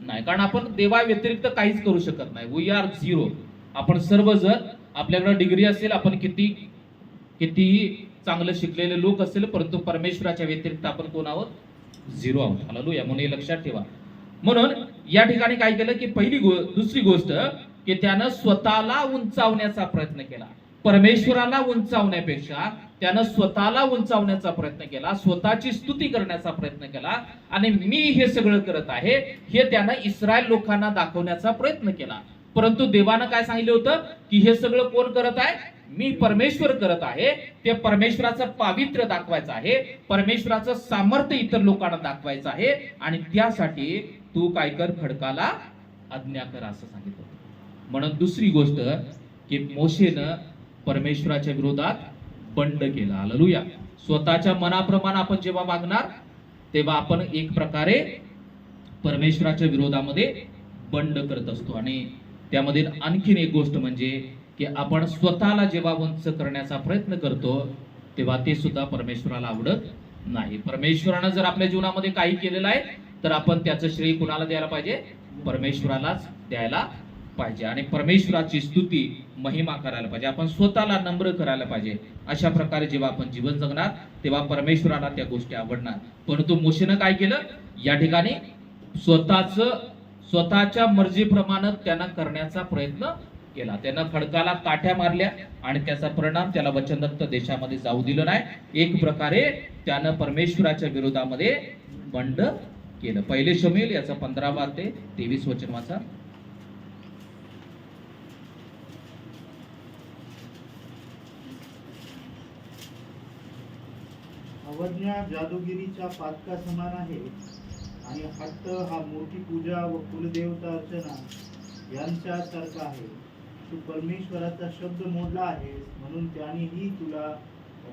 S1: नाही. कारण आपण देवा व्यतिरिक्त काहीच करू शकत नाही. We are zero. आपण सर्वजण, आपल्याकडे डिग्री असेल, आपण कितीही चांगलं शिकलेले लोक असेल, परंतु परमेश्वराच्या व्यतिरिक्त आपण कोण आहोत, झिरो आहोत. हालेलुया. म्हणून हे लक्षात ठेवा. म्हणून या ठिकाणी काय केलं की दुसरी गोष्ट की त्यानं स्वतःला उंचावण्याचा प्रयत्न केला. परमेश्वराला उंचावण्यापेक्षा त्यानं स्वतःला उंचावण्याचा प्रयत्न केला, स्वतःची स्तुती करण्याचा प्रयत्न केला आणि मी हे सगळं करत आहे हे त्यानं इस्रायल लोकांना दाखवण्याचा प्रयत्न केला. परंतु देवानं काय सांगितलं होतं की हे सगळं कोण करत आहे, मी परमेश्वर करत आहे. ते परमेश्वराचं पावित्र्य दाखवायचं आहे, परमेश्वराचं सामर्थ्य इतर लोकांना दाखवायचं आहे आणि त्यासाठी तू काय कर, खडकाला आज्ञा कर असं सांगितलं. म्हणून दुसरी गोष्ट की मोशेनं परमेश्वराच्या विरोधात बंड केला. हालेलुया. स्वतःच्या मनाप्रमाणे आपण जेव्हा वागणार तेव्हा आपण एक प्रकारे परमेश्वराच्या विरोधामध्ये बंड करत असतो. आणि त्यामध्ये आणखीन एक गोष्ट म्हणजे की आपण स्वतःला जेव्हा उंच करण्याचा प्रयत्न करतो तेव्हा ते सुद्धा परमेश्वराला आवडत नाही. परमेश्वरानं जर आपल्या जीवनामध्ये काही केलेलं आहे तर आपण त्याचं श्रेय कुणाला द्यायला पाहिजे, परमेश्वरालाच द्यायला पाहिजे. आणि परमेश्वराची स्तुती, महिमा करायला पाहिजे. आपण स्वतःला नम्र करायला पाहिजे. अशा प्रकारे जेव्हा आपण जीवन जगणार तेव्हा परमेश्वराला त्या गोष्टी आवडणार. परंतु मोशेनं काय केलं, या ठिकाणी स्वतःच्या मर्जीप्रमाणे त्यांना करण्याचा प्रयत्न केला. त्यांना खडकाला काठ्या मारल्या आणि त्याचा परिणाम त्याला वचनदत्त देशामध्ये जाऊ दिलं नाही. एक प्रकारे त्यानं परमेश्वराच्या विरोधामध्ये बंड केलं. पहिले शमूएल याचा 15 ते 23 वचन वाचा.
S7: अवज्ञा जादूगिरीच्या पातका समान आहे आणि हट्ट हा मूर्ती पूजा व कुलदेवता अर्चना यांच्यासारखा आहे. तू परमेश्वराचा शब्द मोडला आहेस म्हणून त्यानेही तुला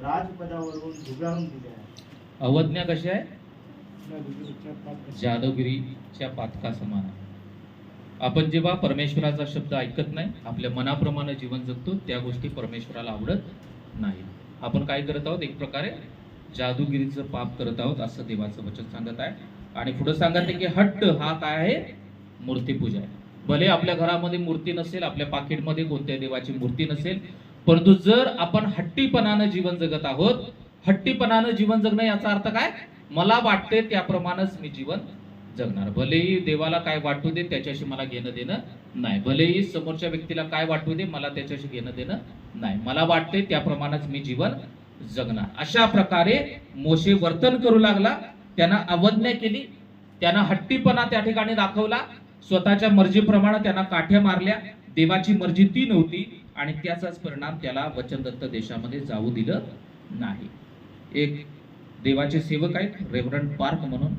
S7: राजपदावरून झुगारून दिले आहे.
S1: अवज्ञा कशी आहे?
S4: जादूगिरीच्या पातका
S1: जादूगिरीच्या पातका समान आहे. आपण जेव्हा परमेश्वराचा शब्द ऐकत नाही, आपल्या मनाप्रमाणे जीवन जगतो, त्या गोष्टी परमेश्वराला आवडत नाही. आपण काय करत आहोत? एक प्रकारे जादूगिरीचं पाप करत आहोत असं देवाचं वचन सांगत आहे. आणि पुढे सांगत आहे की हट्ट हा काय आहे? मूर्तीपूजा आहे. भले आपल्या घरामध्ये मूर्ती नसेल, आपल्या पाकिटमध्ये कोणत्या देवाची मूर्ती नसेल, परंतु जर आपण हट्टीपणानं जीवन जगत आहोत, हट्टीपणानं जीवन जगणं याचा अर्थ काय? मला वाटते त्याप्रमाणेच मी जीवन जगणार. भलेही देवाला काय वाटू दे त्याच्याशी मला घेणं देणं नाही. भलेही समोरच्या व्यक्तीला काय वाटू दे मला त्याच्याशी घेणं देणं नाही. मला वाटते त्याप्रमाणेच मी जीवन जगणार. अशा प्रकारे मोशे वर्तन करू लागला. त्यानं अवज्ञा केली, त्यानं हट्टीपणा त्या ठिकाणी दाखवला, स्वतःच्या मर्जीप्रमाणे त्यांना काठ्या मारल्या. देवाची मर्जी ती नव्हती आणि त्याचाच परिणाम त्याला वचनदत्त देशामध्ये जाऊ दिलं नाही. एक देवाचे सेवक आहेत, रेव्हरंड पार्क म्हणून,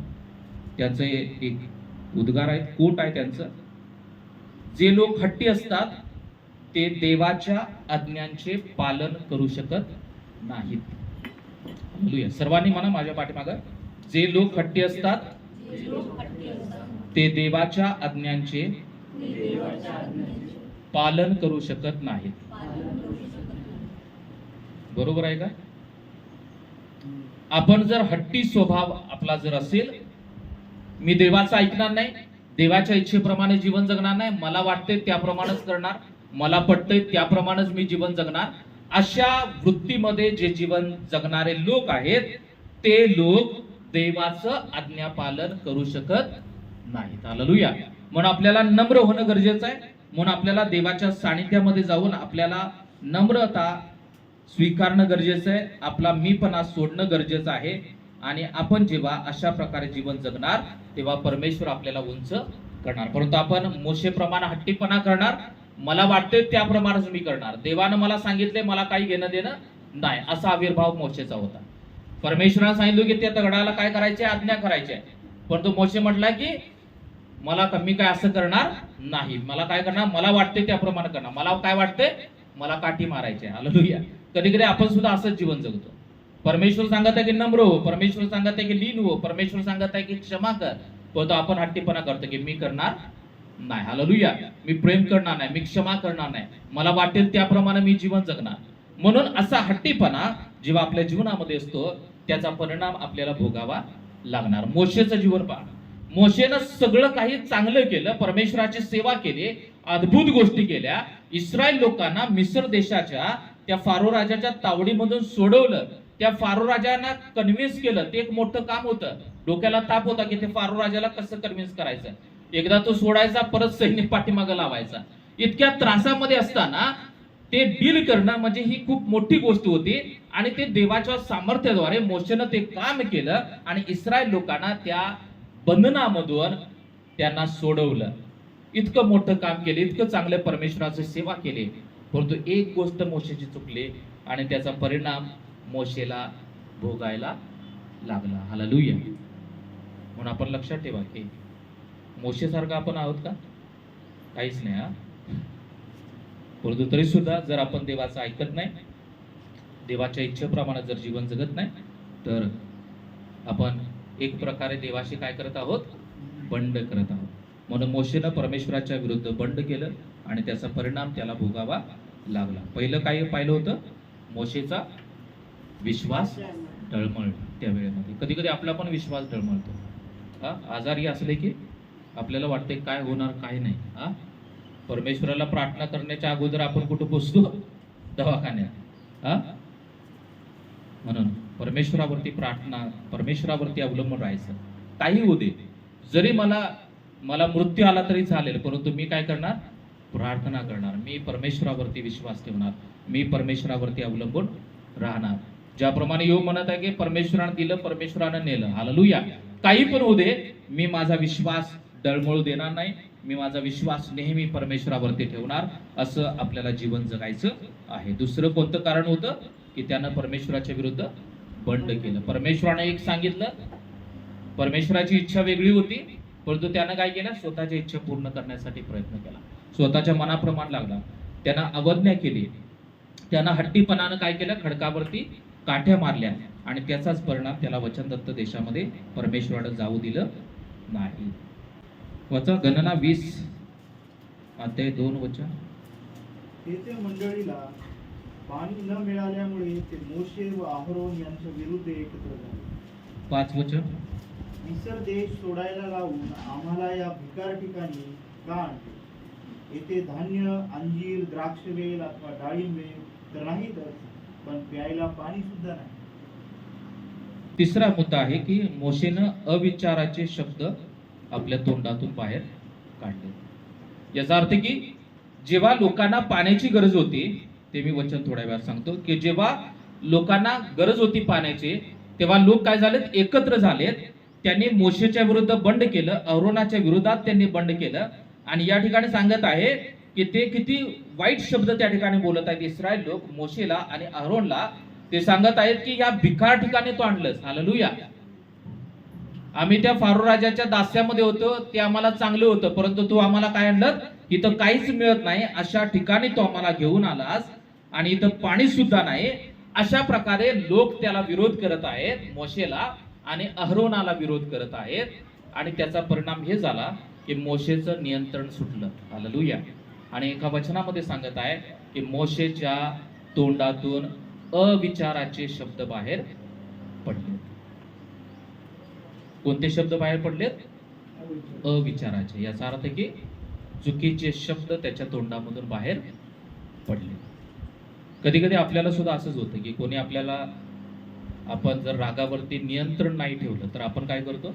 S1: त्याचे एक उद्गार आहेत, कोट आहे त्यांचं. जे लोक हट्टी असतात ते देवाच्या आज्ञांचे पालन करू शकत नाहीत. हालेलुया. सर्वांनी म्हणा माझ्या पाठीमागं, जे लोक हट्टी असतात ते देवाच्या आज्ञांचे पालन करू शकत नाहीत. बरोबर आहे का? आपण जर हट्टी स्वभाव आपला जर असेल, मी देवाचं ऐकणार नाही, देवाच्या इच्छेप्रमाणे जीवन जगणार नाही, मला वाटते त्याप्रमाणेच करणार, मला पटतंय त्याप्रमाणेच मी जीवन जगणार, अशा वृत्तीमध्ये जे जीवन जगणारे लोक आहेत ते लोक देवाचं आज्ञापालन करू शकत नाहीत. हालेलुया. म्हणून आपल्याला नम्र होणं गरजेचं आहे. म्हणून आपल्याला देवाच्या सानिध्यामध्ये जाऊन आपल्याला नम्रता स्वीकारणं गरजेचं आहे. आपला मीपणा सोडणं गरजेचं आहे. आणि आपण जेव्हा अशा प्रकारे जीवन जगणार तेव्हा परमेश्वर आपल्याला उंच करणार. परंतु आपण मोशेप्रमाणे हट्टीपणा करणार, मला वाटते त्याप्रमाणेच मी करणार, देवानं मला सांगितले मला काही घेणं देणं नाही, असा आविर्भाव मोशेचा होता. परमेश्वराने सांगितलं की त्या दगडाला काय करायचे? आज्ञा करायचे. परंतु मोशे म्हटला की मला मी काय असं करणार नाही, मला काय करणार? मला वाटते त्याप्रमाणे करणार, मला काय वाटते? मला काठी मारायची. हालेलुया. कधी कधी आपण सुद्धा असंच जीवन जगतो. परमेश्वर सांगत आहे की नम्र हो, परमेश्वर सांगत आहे की लीन हो, परमेश्वर सांगत आहे की क्षमा कर, परंतु आपण हट्टीपणा करतो की मी करणार नाही. हालेलुया. मी प्रेम करणार नाही, मी क्षमा करणार नाही, मला वाटेल त्याप्रमाणे मी जीवन जगणार. म्हणून असा हट्टीपणा जेव्हा आपल्या जीवनामध्ये असतो त्याचा परिणाम आपल्याला भोगावा लागणार. मोशेचं जीवन पहा. मोशेनं सगळं काही चांगलं केलं, परमेश्वराची सेवा केली, अद्भुत गोष्टी केल्या, इस्रायल लोकांना मिस्र देशाच्या त्या फारो राजाच्या तावडीमधून सोडवलं, त्या फारो राजांना कन्व्हिन्स केलं. ते एक मोठं काम होतं. डोक्याला ताप होता की ते फारो राजाला कसं कन्व्हिन्स करायचं. एकदा तो सोडायचा, परत सैनिक पाठीमागे लावायचा. इतक्या त्रासामध्ये असताना ते डील करणं म्हणजे ही खूप मोठी गोष्ट होती. आणि ते देवाच्या सामर्थ्याद्वारे मोशेनं ते काम केलं आणि इस्रायल लोकांना त्या बंधनामधून त्यांना सोडवलं. इतकं मोठं काम केलं, इतकं चांगलं परमेश्वराची सेवा केली. परंतु एक गोष्ट मोशेची चुकली आणि त्याचा परिणाम मोशेला भोगायला लागला. हालेलुया. म्हणून आपण लक्षात ठेवा की मोशेसारखं आपण आहोत का? काहीच नाही. परंतु तरी सुद्धा जर आपण देवाचं ऐकत नाही, देवाच्या इच्छेप्रमाणे जर जीवन जगत नाही, तर आपण एक प्रकारे देवाशी काय करत आहोत? बंड करत आहोत. म्हणून मोशेनं परमेश्वराच्या विरुद्ध बंड केलं आणि त्याचा परिणाम त्याला भोगावा लागला. पहिलं काय पाहिलं होतं? मोशेचा विश्वास डळमळला त्या वेळेमध्ये. कधी कधी आपला पण विश्वास डळमळतो. आजारी असले की आपल्याला वाटते काय होणार काय नाही. परमेश्वराला प्रार्थना करण्याच्या अगोदर आपण कुठं पोचतो? दवाखान्यात. म्हणून परमेश्वरावरती प्रार्थना, परमेश्वरावरती अवलंबून राहायचं. काही होऊ दे, जरी मला मला मृत्यू आला तरी चालेल, परंतु मी काय करणार? प्रार्थना करणार. मी परमेश्वरावरती विश्वास ठेवणार. मी परमेश्वरावरती अवलंबून राहणार. ज्याप्रमाणे योग म्हणत आहे की परमेश्वरानं दिलं, परमेश्वरानं नेलं. हालेलुया. काही पण होऊ दे, मी माझा विश्वास डळमळू देणार नाही. मी माझा विश्वास नेहमी परमेश्वरावरती ठेवणार. असं आपल्याला जीवन जगायचं आहे. दुसरं कोणतं कारण होतं की त्यानं परमेश्वराच्या विरुद्ध बंड केलं. परमेश्वरानं एक सांगितलं, परमेश्वराची इच्छा वेगळी होती, परंतु त्यानं काय केलं? स्वतःची इच्छा पूर्ण करण्यासाठी प्रयत्न केला. स्वतःच्या मनाप्रमाणे लागला. त्यानं अवज्ञा केली. त्यानं हट्टीपणानं काय केलं? खडकावरती काठ्या मारल्या आणि त्याचाच परिणाम त्याला वचनदत्त देशामध्ये परमेश्वरानं जाऊ दिलं नाही. वचन गणना 20 अध्याय 2 वचन.
S7: तेथे मंडळीला पाणी न मिळाल्यामुळे ते मोशे व अहरोन यांच्या विरुद्ध एकत्र झाले.
S1: 5 वचन.
S7: मिसर देश सोडायला लावून आम्हाला या भिकार ठिकाणी का आणले? येथे धान्य, अंजीर, द्राक्षवेल अथवा डाळिंबे तर नाहीतच, पण प्यायला पाणी सुद्धा नाही.
S1: तिसरा मुद्दा आहे की मोशेनं अविचाराचे शब्द आपल्या तोंडातून बाहेर काढले. याचा अर्थ की जेव्हा लोकांना पाण्याची गरज होती, ते मी वचन थोड्या वेळात सांगतो, की जेव्हा लोकांना गरज होती पाण्याची, तेव्हा लोक काय झालेत? एकत्र झालेत. त्यांनी मोशेच्या विरुद्ध बंड केलं, अहरोनाच्या विरोधात त्यांनी बंड केलं. आणि या ठिकाणी सांगत आहे की ते किती वाईट शब्द त्या ठिकाणी बोलत आहेत. इस्रायल लोक मोशेला आणि अहरोनला ते सांगत आहेत की या भिकार ठिकाणी तो आणलंस. हालेलुया. आम्ही त्या फारो राजाच्या दास्यामध्ये होतो, ते आम्हाला चांगलं होतं, परंतु तू आम्हाला काय आणलं? इथं काहीच मिळत नाही, अशा ठिकाणी तो आम्हाला घेऊन आलास आणि इथं पाणी सुद्धा नाही. अशा प्रकारे लोक त्याला विरोध करत आहेत, मोशेला आणि अहरोनाला विरोध करत आहेत. आणि त्याचा परिणाम हे झाला की मोशेचं नियंत्रण सुटलं. हालेलुया. आणि एका वचनामध्ये सांगत आहे की मोशेच्या तोंडातून अविचाराचे शब्द बाहेर पडले. कोणते शब्द बाहेर पडलेत? अविचाराचे. याचा अर्थ की चुकीचे शब्द त्याच्या तोंडामधून बाहेर पडले. कधी कधी आपल्याला सुद्धा असंच होतं की कोणी आपल्याला, आपण जर रागावरती नियंत्रण नाही ठेवलं तर आपण काय करतो?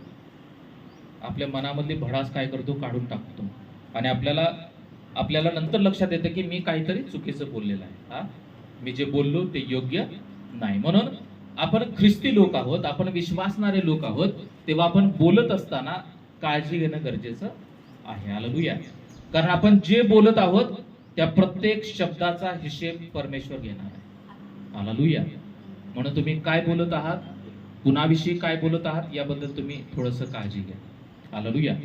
S1: आपल्या मनामधली भडास काय करतो? काढून टाकतो. आणि आपल्याला नंतर लक्षात येतं की मी काहीतरी चुकीचं बोललेलं आहे. मी जे बोललो ते योग्य नाही. म्हणून आपण ख्रिस्ती लोक आहोत, आपण विश्वासणारे लोक आहोत, तेव्हा आपण बोलत असताना काळजी घेणं गरजेचं आहे. हालेलुया. कारण आपण जे बोलत आहोत त्या प्रत्येक शब्दाचा हिशेब परमेश्वर घेणार आहे. हालेलुया. म्हणून तुम्ही काय बोलत आहात, कुणाविषयी काय बोलत आहात, याबद्दल तुम्ही थोडंसं काळजी घ्या. हालेलुया.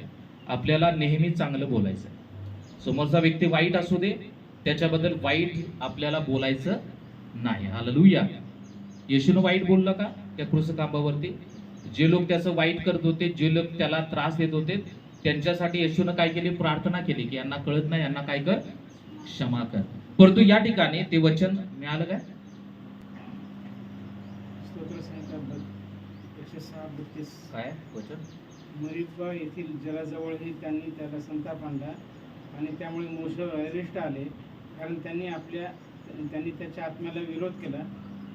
S1: आपल्याला नेहमी चांगलं बोलायचं आहे. समोरचा व्यक्ती वाईट असू दे, त्याच्याबद्दल वाईट आपल्याला बोलायचं नाही. हालेलुया. येशूनं वाईट बोललं का त्या क्रूसखांबावरती? जे लोक त्याचं वाईट करत होते, जे लोक त्याला त्रास देत होते, त्यांच्यासाठी येशूनं काय केली? प्रार्थना केली की यांना कळत नाही, यांना काय कर? क्षमा कर. परंतु या ठिकाणी ते वचन मिळालं काय?
S4: स्तोत्रसंहिता 106:32.
S1: काय वचन?
S4: मरिबा येथील जलाजवळही त्यांनी त्याला संताप आणला आणि त्यामुळे मोशेवर अरिष्ट आले, कारण त्यांनी त्याच्या आत्म्याला विरोध केला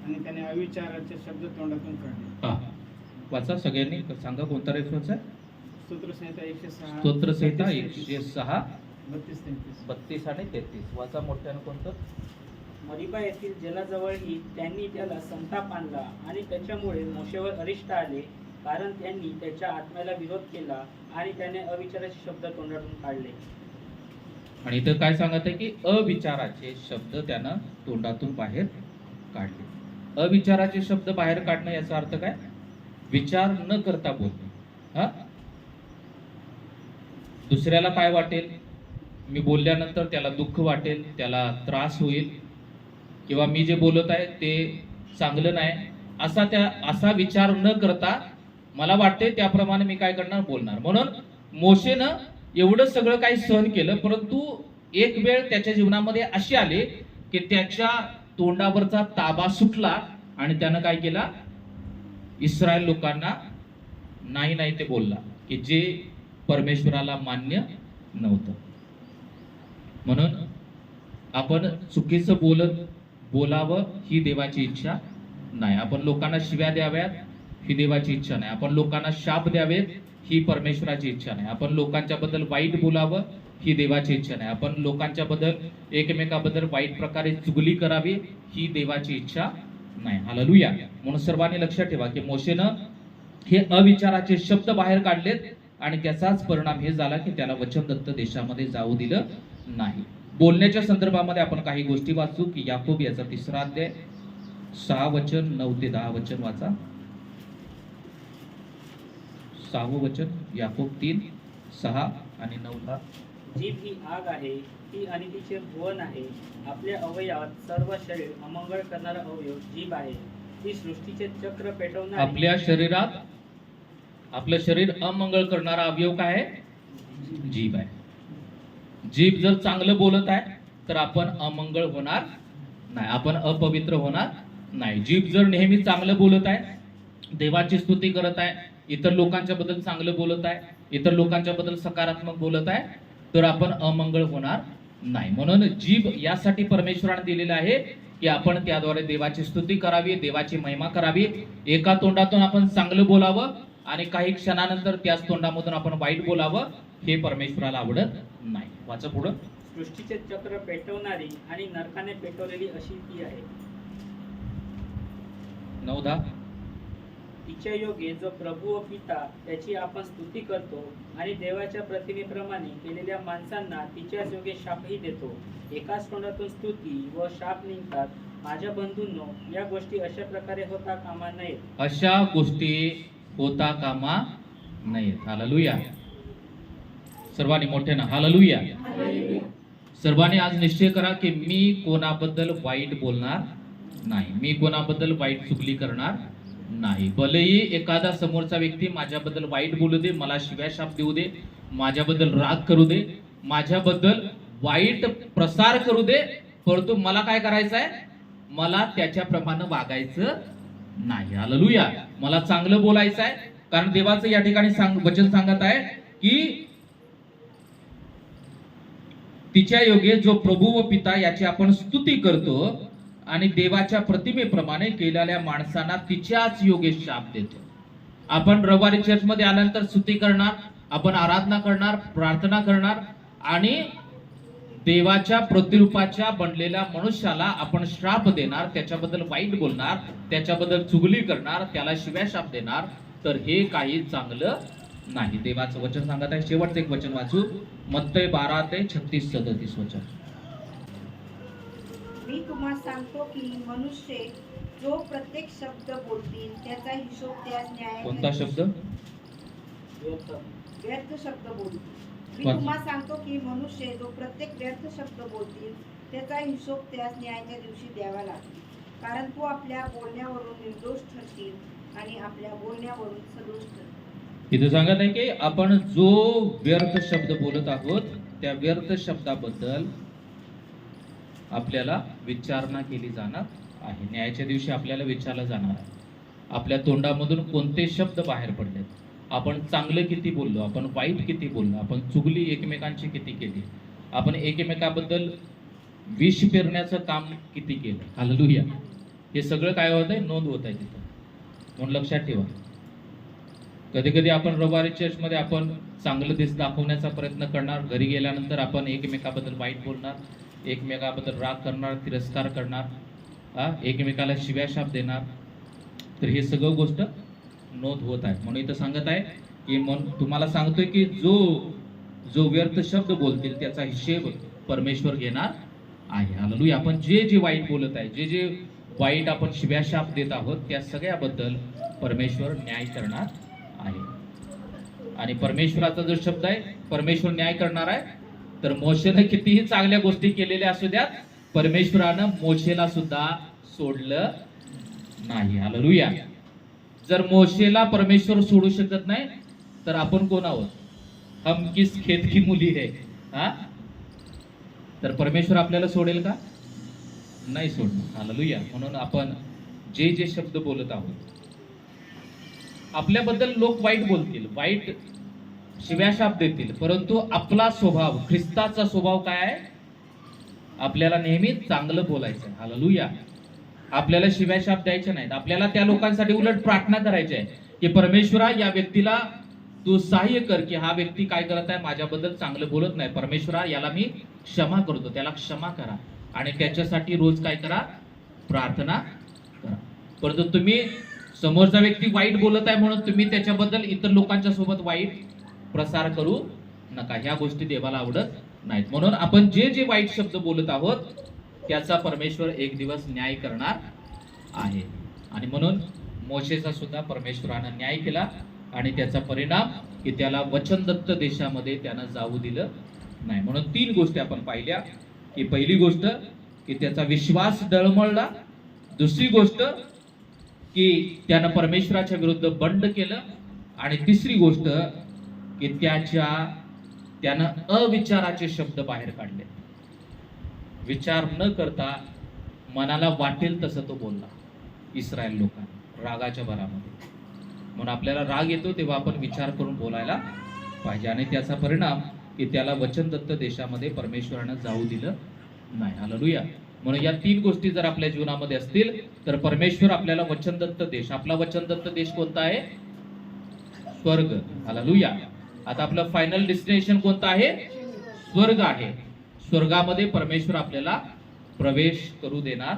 S4: आणि त्याने अविचाराचे शब्द तोंडातून काढले.
S1: वाचा सगळ्यांनी, सांगा कोणता रेफरन्स आहे?
S4: स्तोत्रसंहिता 106.
S1: स्तोत्रसंहिता 106
S4: 32-33.
S1: 32 आणि 33. वाचा मोठ्यानं कोणतं?
S5: मरिबा येथील जलाजवळही त्यांनी त्याला संताप आणला आणि त्याच्यामुळे मोशेवर अरिष्ट आले, कारण त्यांनी त्याच्या आत्म्याला विरोध केला आणि त्याने अविचाराचे शब्द तोंडातून काढले.
S1: आणि इथं काय सांगत आहे की अविचाराचे शब्द त्यानं तोंडातून बाहेर काढले. अविचाराचे शब्द बाहेर काढणं याचा अर्थ काय? विचार न करता बोलणे. दुसऱ्याला काय वाटेल, मी बोलल्यानंतर त्याला दुःख वाटेल, त्याला त्रास होईल, किंवा मी जे बोलत आहे ते चांगलं नाही, असा विचार न करता मला वाटते त्याप्रमाणे मी काय करणार? बोलणार. म्हणून मोशेनं एवढं सगळं काही सहन केलं, परंतु एक वेळ त्याच्या जीवनामध्ये अशी आली की त्याच्या तोंडावरचा ताबा सुटला आणि त्यानं काय केला? इस्रायल लोकांना नाही ते बोलला की जे परमेश्वराला मान्य नव्हतं. म्हणून आपण चुकीचं बोलावं ही देवाची इच्छा नाही. आपण लोकांना शिव्या द्याव्यात, ही देवाची इच्छा नाही. आपण लोकांना शाप द्यावेत ही परमेश्वराची इच्छा नाही. आपण लोकांच्या बद्दल वाईट बोलावं ही देवाची इच्छा नाही. आपण लोकांच्या बद्दल एकमेकाबद्दल वाईट प्रकारे चुगली करावी ही देवाची इच्छा नाही. हालेलुया. म्हणून सर्वांनी लक्षात ठेवा की मोशेनं हे अविचाराचे शब्द बाहेर काढलेत आणि त्याचाच परिणाम हे झाला की त्याला वचनदत्त देशामध्ये जाऊ दिलं नाही. बोलण्याच्या संदर्भामध्ये आपण काही गोष्टी वाचू की याकोब याचा 3रा अध्याय 6 वचन 9 ते 10 वचन वाचा. 6वं वचन याकोब 3:6 आणि 9.
S5: जीभ ही आग आहे, ती आणि तिचे भुवन आहे. आपल्या अवयवात सर्व शरीर अमंगळ करणारा अवयव जीभ आहे. ती सृष्टीचे चक्र पेटवणारी.
S1: आपल्या शरीरात आपलं शरीर अमंगळ करणारा अवयव काय आहे? जीभ आहे. जीभ जर चांगलं बोलत आहे तर आपण अमंगळ होणार नाही, आपण अपवित्र होणार नाही. जीभ जर नेहमी चांगलं बोलत आहे, देवाची स्तुती करत आहे, इतर लोकांच्या बद्दल चांगलं बोलत आहे, इतर लोकांच्या बद्दल सकारात्मक बोलत आहे, तर आपण अमंगळ होणार नाही. म्हणून जीभ यासाठी परमेश्वराने दिलेलं आहे की आपण त्याद्वारे देवाची स्तुती करावी, देवाची महिमा करावी. एका तोंडातून आपण चांगलं बोलावं आणि काही क्षणानंतर त्याच तोंडामधून आपण वाईट बोलावं, हे परमेश्वराला आवडत नाही. वाचा पुढं.
S5: सृष्टीचे चक्र पेटवणारी आणि नरकाने पेटवलेली अशी ती आहे.
S1: 9-10.
S5: तिच्या योगे जो प्रभू व पिता त्याची आपण स्तुती करतो आणि देवाच्या प्रतिमेप्रमाणे केलेल्या माणसांना तिच्याच योगे शापही देतो. एकाच तोंडातून स्तुती व शाप निघतात. माझ्या बंधूंनो, या गोष्टी अशा प्रकारे होता कामा नयेत.
S1: अशा गोष्टी होता कामा नयेत. हालेलुया. सर्वांनी मोठ्यानं हालेलुया. सर्वांनी आज निश्चय करा की मी कोणाबद्दल वाईट बोलणार नाही, मी कोणाबद्दल वाईट चुगली करणार नाही. भलेही एखादा समोरचा व्यक्ती माझ्याबद्दल वाईट बोलू दे, मला शिव्या शाप देऊ दे, माझ्याबद्दल राग करू दे, माझ्याबद्दल वाईट प्रसार करू दे, परंतु मला काय करायचं आहे? मला त्याच्याप्रमाणे वागायचं नाही. हालेलुया. मला चांगलं बोलायचं आहे, कारण देवाचं या ठिकाणी वचन सांगत आहे की तिच्या योगे जो प्रभू व पिता याची आपण स्तुती करतो आणि देवाच्या प्रतिमेप्रमाणे केलेल्या माणसांना तिच्याच योगे शाप देतो. आपण रविवारी चर्चमध्ये आल्यानंतर स्तुती करणार, आपण आराधना करणार, प्रार्थना करणार आणि देवाच्या प्रतिरूपाच्या बनलेल्या मनुष्याला आपण श्राप देणार, त्याच्याबद्दल वाईट बोलणार, त्याच्याबद्दल चुगली करणार, त्याला शिव्या शाप देणार, तर हे काही चांगलं नाही. देवाचं वचन सांगत आहे. शेवटचं एक वचन वाचू. मत्तई 12 ते 36-37 वचन.
S3: मी तुम्हाला सांगतो की मनुष्य जो प्रत्येक शब्द बोलतील त्याचा हिशोब त्यास न्याय.
S1: कोणता शब्द?
S3: व्यर्थ शब्द बोलतील. मी
S1: कोण?
S3: तुम्हाला सांगतो की मनुष्य जो प्रत्येक व्यर्थ शब्द बोलतील त्याचा हिशोब त्यास न्यायाच्या दिवशी द्यावा लागेल. कारण तू आपल्या बोलण्यावरून निर्दोष ठरशील आणि आपल्या बोलण्यावरून सदोष ठरशील.
S1: इथे सांगत आहे की आपण जो व्यर्थ शब्द बोलत आहोत त्या व्यर्थ शब्दाबद्दल आपल्याला विचारणा केली जाणार आहे. न्यायाच्या दिवशी आपल्याला विचारलं जाणार आहे आपल्या तोंडामधून कोणते शब्द बाहेर पडलेत, आपण चांगलं किती बोललो, आपण वाईट किती बोललो, आपण चुगली एकमेकांची किती केली, आपण एकमेकाबद्दल विष पेरण्याचं काम किती केलं. हालेलुया. हे सगळं काय होत आहे? नोंद होत आहे तिथं. म्हणून लक्षात ठेवा. कधी कधी आपण रविवारी चर्चमध्ये आपण चांगलं दिस दाखवण्याचा प्रयत्न करणार, घरी गेल्यानंतर आपण एकमेकाबद्दल वाईट बोलणार, एकमेकाबद्दल राग करणार, तिरस्कार करणार, एकमेकाला शिव्या शाप देणार. तर हे सगळं गोष्ट नोंद होत आहे. म्हणून इथं सांगत आहे की तुम्हाला सांगतोय की जो व्यर्थ शब्द बोलतील त्याचा हिशेब परमेश्वर घेणार आहे. हालेलुया. आपण जे वाईट बोलत आहे, जे वाईट आपण शिव्या शाप देत आहोत, त्या सगळ्याबद्दल परमेश्वर न्याय करणार आहे. आणि परमेश्वराचा जो शब्द आहे, परमेश्वर न्याय करणार आहे. तर मोशेने कितीही चांगल्या गोष्टी केलेल्या असू द्यात, परमेश्वरानं मोशेला सुद्धा सोडलं नाही. हालेलुया. जर मोशेला परमेश्वर सोडू शकत नाही तर आपण कोण आहोत? हम किस खेत की मुली है. तर परमेश्वर आपल्याला सोडेल का? नाही सोडणार. हालेलुया. म्हणून आपण जे शब्द बोलत आहोत, आपल्याबद्दल लोक वाईट बोलतील, वाईट शिव्या शाप देतील, परंतु आपला स्वभाव, ख्रिस्ताचा स्वभाव काय आहे? आपल्याला नेहमी चांगलं बोलायचं. हालेलुया. आपल्याला शिव्याशाप द्यायचे नाहीत. आपल्याला त्या लोकांसाठी उलट प्रार्थना करायची आहे की परमेश्वरा, या व्यक्तीला तू सहाय्य कर की हा व्यक्ती काय करत आहे, माझ्याबद्दल चांगलं बोलत नाही. परमेश्वरा, याला मी क्षमा करतो, त्याला क्षमा करा. आणि त्याच्यासाठी रोज काय करा, प्रार्थना करा. परंतु तुम्ही समोरचा व्यक्ती वाईट बोलत आहे म्हणून तुम्ही त्याच्याबद्दल इतर लोकांच्या सोबत वाईट प्रसार करू नका. ह्या गोष्टी देवाला आवडत नाहीत. म्हणून आपण जे जे वाईट शब्द बोलत आहोत त्याचा परमेश्वर एक दिवस न्याय करणार आहे. आणि म्हणून मोशेचा सुद्धा परमेश्वरानं न्याय केला आणि त्याचा परिणाम की त्याला वचनदत्त देशामध्ये त्यानं जाऊ दिलं नाही. म्हणून 3 गोष्टी आपण पाहिल्या की पहिली गोष्ट की त्याचा विश्वास डळमळला, दुसरी गोष्ट की त्यानं परमेश्वराच्या विरुद्ध बंड केलं, आणि तिसरी गोष्ट की त्यानं अविचाराचे शब्द बाहेर काढले. विचार न करता मनाला वाटेल तसं तो बोलला इस्रायल लोकांना रागाच्या भरामध्ये. म्हणून आपल्याला राग येतो तेव्हा आपण विचार करून बोलायला पाहिजे. आणि त्याचा परिणाम की त्याला वचनदत्त देशामध्ये परमेश्वरानं जाऊ दिलं नाही. हालेलुया. म्हणून या 3 गोष्टी जर आपल्या जीवनामध्ये असतील तर परमेश्वर आपल्याला वचनदत्त देश, आपला वचनदत्त देश कोणता आहे? स्वर्ग. हालेलुया. आता आपलं फायनल डेस्टिनेशन कोणतं आहे? स्वर्ग आहे. स्वर्गामध्ये परमेश्वर आपल्याला प्रवेश करू देणार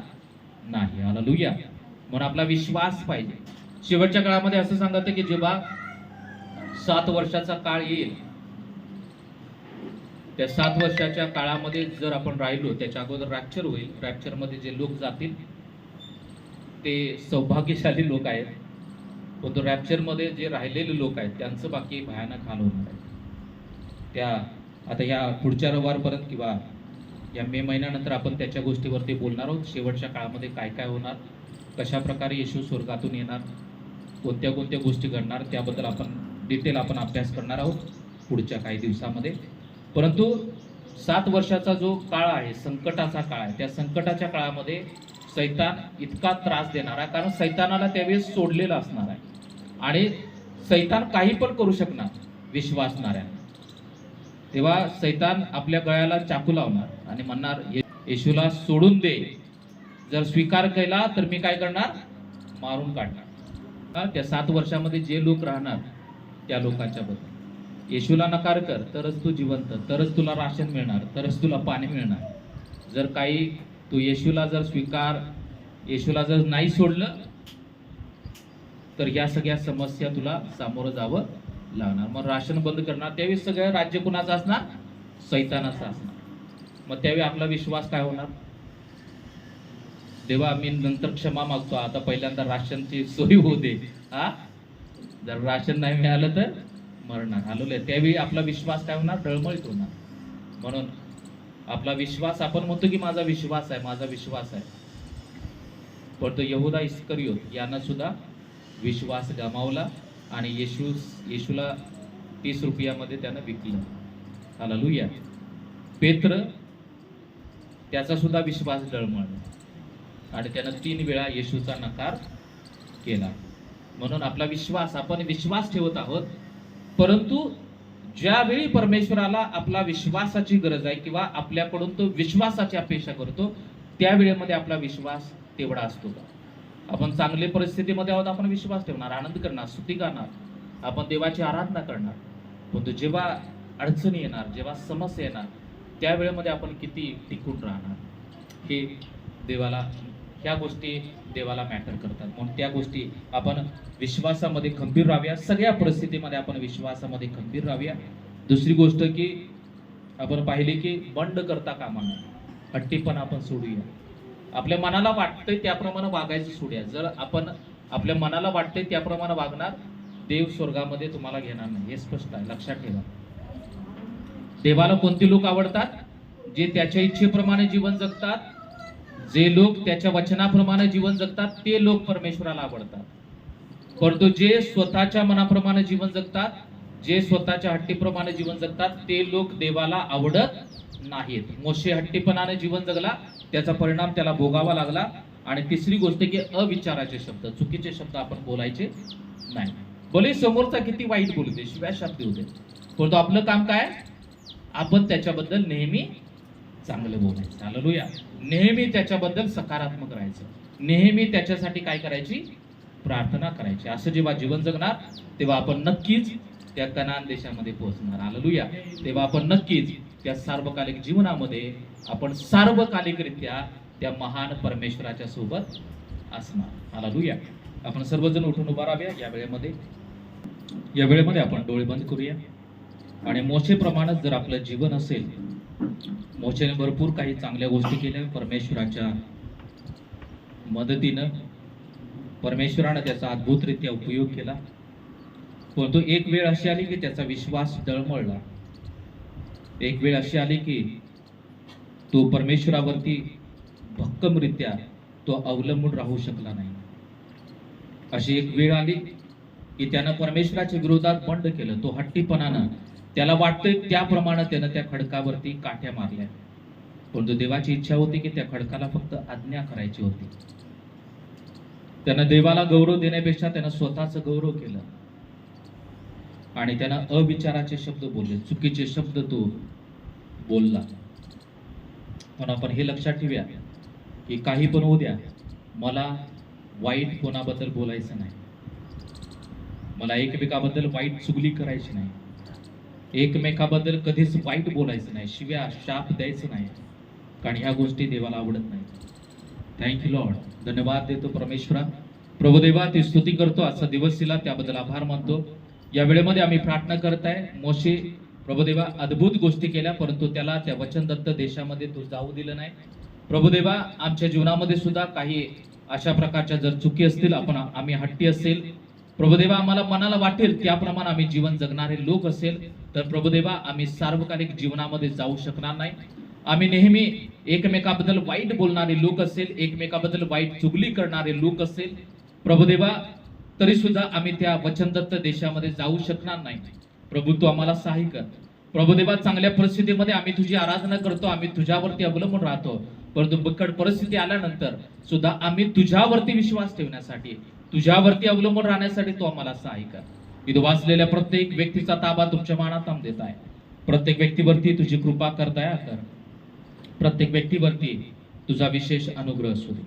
S1: नाही. हालेलुया. म्हणून आपला विश्वास पाहिजे. शेवटच्या काळामध्ये असं सांगतं की जेव्हा 7 वर्षाचा काळ येईल, त्या 7 वर्षाच्या काळामध्ये जर आपण राहिलो, त्याच्या अगोदर रॅप्चर होईल. रॅप्चरमध्ये जे लोक जातील ते सौभाग्यशाली लोक आहेत. पण तो रॅप्चरमध्ये जे राहिलेले लोक आहेत त्यांचं बाकी भयानक हाल होणार आहे. त्या आता ह्या पुढच्या रविवारपर्यंत किंवा या मे महिन्यानंतर आपण त्याच्या गोष्टीवरती बोलणार आहोत. शेवटच्या काळामध्ये काय काय होणार, कशा प्रकारे येशू स्वर्गातून येणार, कोणत्या कोणत्या गोष्टी घडणार, त्याबद्दल आपण डिटेल अभ्यास करणार आहोत पुढच्या काही दिवसामध्ये. परंतु 7 वर्षाचा जो काळ आहे, संकटाचा काळ आहे, त्या संकटाच्या काळामध्ये सैतान इतका त्रास देणार आहे, कारण सैतानाला त्यावेळेस सोडलेलं असणार आहे. आणि सैतान काही पण करू शकणार विश्वासणाऱ्या. तेव्हा सैतान आपल्या गळ्याला चाकू लावणार आणि म्हणणार, येशूला सोडून दे, जर स्वीकार केला तर मी काय करणार, मारून काढणार. त्या 7 वर्षामध्ये जे लोक राहणार त्या लोकांच्या बद्दल येशूला नकार कर, तरच तू जिवंत, तरच तुला राशन मिळणार, तरच तुला पाणी मिळणार. जर काही तू येशूला जर नाही सोडलं तर या सगळ्या समस्या तुला सामोरं जावं लागणार. मग राशन बंद करणार, त्यावेळी सगळं राज्य कुणाचं असणार, सैतानाचं असणार. मग त्यावेळी आपला विश्वास काय होणार, देवा मी नंतर क्षमा मागतो, आता पहिल्यांदा राशनची सोय होऊ दे. जर राशन नाही मिळालं तर मरणार. हालेलुया. त्यावेळी आपला विश्वास काय होणार, डळमळीत होणार. म्हणून आपला विश्वास, आपण म्हणतो की माझा विश्वास आहे, माझा विश्वास आहे, पण तो यहूदा इस्करियोत यानं सुद्धा विश्वास गमावला आणि येशूला 30 रुपयामध्ये त्यानं विकलं. हालेलुया. पेत्र, त्याचा सुद्धा विश्वास डळमळला आणि त्यानं 3 वेळा येशूचा नकार केला. म्हणून आपला विश्वास, आपण विश्वास ठेवत आहोत, परंतु ज्यावेळी परमेश्वराला आपला विश्वासाची गरज आहे किंवा आपल्याकडून तो विश्वासाची अपेक्षा करतो, त्यावेळेमध्ये आपला विश्वास तेवढा असतो का? आपण चांगल्या परिस्थितीमध्ये आहोत, आपण विश्वास ठेवणार, आनंद करणार, स्तुती करणार, आपण देवाची आराधना करणार. परंतु जेव्हा अडचणी येणार, जेव्हा समस्या येणार, त्यावेळेमध्ये आपण किती टिकून राहणार, हे देवाला, ह्या गोष्टी देवाला मॅटर करतात. म्हणून त्या गोष्टी आपण विश्वासामध्ये खंबीर राहाव्या. सगळ्या परिस्थितीमध्ये आपण विश्वासामध्ये खंबीर राहाव्या. दुसरी गोष्ट की आपण पाहिली की बंड करता कामा नये, हट्टीपणा आपण सोडूया. आपल्या मनाला वाटतंय त्याप्रमाणे वागायचं सोडूया. जर आपण आपल्या मनाला वाटतंय त्याप्रमाणे वागणार, देव स्वर्गामध्ये तुम्हाला घेणार नाही, हे स्पष्ट आहे, लक्षात ठेवा. देवाला कोणते लोक आवडतात, जे त्याच्या इच्छेप्रमाणे जीवन जगतात, जे लोक त्याच्या वचनाप्रमाणे जीवन जगतात, ते लोक परमेश्वराला आवडतात. परंतु जे स्वतःच्या मनाप्रमाणे जीवन जगतात, जे स्वतःच्या हट्टीप्रमाणे जीवन जगतात, ते लोक देवाला आवडत नाहीत. मोशे हट्टीपणाने जीवन जगला, त्याचा परिणाम त्याला भोगावा लागला. आणि तिसरी गोष्ट की अविचाराचे शब्द, चुकीचे शब्द आपण बोलायचे नाही. भले समोरचा किती वाईट बोलू दे, शिव्या शाप देऊ दे, परंतु आपलं काम काय, आपण त्याच्याबद्दल नेहमी चांगलं बोलायचं. हालेलुया. नेहमी त्याच्याबद्दल सकारात्मक राहायचं. नेहमी त्याच्यासाठी काय करायची? प्रार्थना करायची. असं जेव्हा जीवन जगणार तेव्हा आपण नक्कीच त्या कनान देशामध्ये पोहोचणार. हालेलुया. तेव्हा आपण नक्कीच त्या सार्वकालिक जीवनामध्ये आपण सार्वकालिकरित्या त्या महान परमेश्वराच्या सोबत असणार. हालेलुया. आपण सर्वजण उठून उभा राहाव्या या वेळेमध्ये आपण डोळे बंद करूया. आणि मोशेप्रमाणे जर आपलं जीवन असेल, मोशेने भरपूर काही चांगल्या गोष्टी केल्या. परमेश्वराच्या मदतीनं परमेश्वरानं त्याचा अद्भुतरित्या उपयोग केला. परंतु एक वेळ अशी आली की त्याचा विश्वास डळमळला. एक वेळ अशी आली की तो परमेश्वरावरती भक्कमरित्या तो अवलंबून राहू शकला नाही. अशी एक वेळ आली की त्यानं परमेश्वराच्या विरोधात बंड केलं. तो हट्टीपणानं त्याला वाटतंय त्याप्रमाणे त्यानं त्या खडकावरती काठ्या मारल्या. परंतु देवाची इच्छा होती की त्या खडकाला फक्त आज्ञा करायची होती. त्यानं देवाला गौरव देण्यापेक्षा त्यानं स्वतःच गौरव केलं आणि त्यानं अविचाराचे शब्द बोलले, चुकीचे शब्द तो बोलला. पण आपण हे लक्षात ठेवूया की काही पण होऊ द्या, मला वाईट कोणाबद्दल बोलायचं नाही. मला एकमेकाबद्दल वाईट चुगली करायची नाही. एकमेकाबद्दल कधीच वाईट बोलायचं नाही. शिव्या शाप द्यायचं नाही, कारण ह्या गोष्टी देवाला आवडत नाही. Thank you Lord. धन्यवाद देतो परमेश्वरा. प्रभुदेवा ती स्तुती करतो. आजचा दिवस दिला त्याबद्दल आभार मानतो. या वेळेमध्ये आम्ही प्रार्थना करताय. मोशे प्रभुदेवा अद्भुत गोष्टी केल्या, परंतु त्याला त्या वचनदत्त देशामध्ये तू जाऊ दिलं नाही. प्रभुदेवा आमच्या जीवनामध्ये सुद्धा काही अशा प्रकारच्या जर चुकी असतील, आम्ही हट्टी असेल प्रभुदेवा, आम्हाला मनाला वाटेल त्याप्रमाणे आम्ही जीवन जगणारे लोक असेल तर प्रभुदेवा आम्ही सार्वकालिक जीवनामध्ये जाऊ शकणार नाही. आम्ही नेहमी एकमेकाबद्दल वाईट बोलणारे लोक असेल, एकमेकाबद्दल वाईट चुगली करणारे लोक असेल प्रभुदेवा, तरी सुद्धा आम्ही त्या वचनदत्त देशामध्ये जाऊ शकणार नाही. प्रभू तू आम्हाला सहाय्य कर. प्रभुदेवा चांगल्या परिस्थितीमध्ये आम्ही तुझी आराधना करतो, आम्ही तुझ्यावरती अवलंबून राहतो, परंतु बिकट परिस्थिती आल्यानंतर सुद्धा आम्ही तुझ्यावरती विश्वास ठेवण्यासाठी, तुझ्यावरती अवलंबून राहण्यासाठी तू आम्हाला सहाय्य कर. इथं वाचलेल्या प्रत्येक व्यक्तीचा ताबा तुमच्या मानात देत आहे. प्रत्येक व्यक्तीवरती तुझी कृपा कर, दया कर. प्रत्येक व्यक्तीवरती तुझा विशेष अनुग्रह असू दे.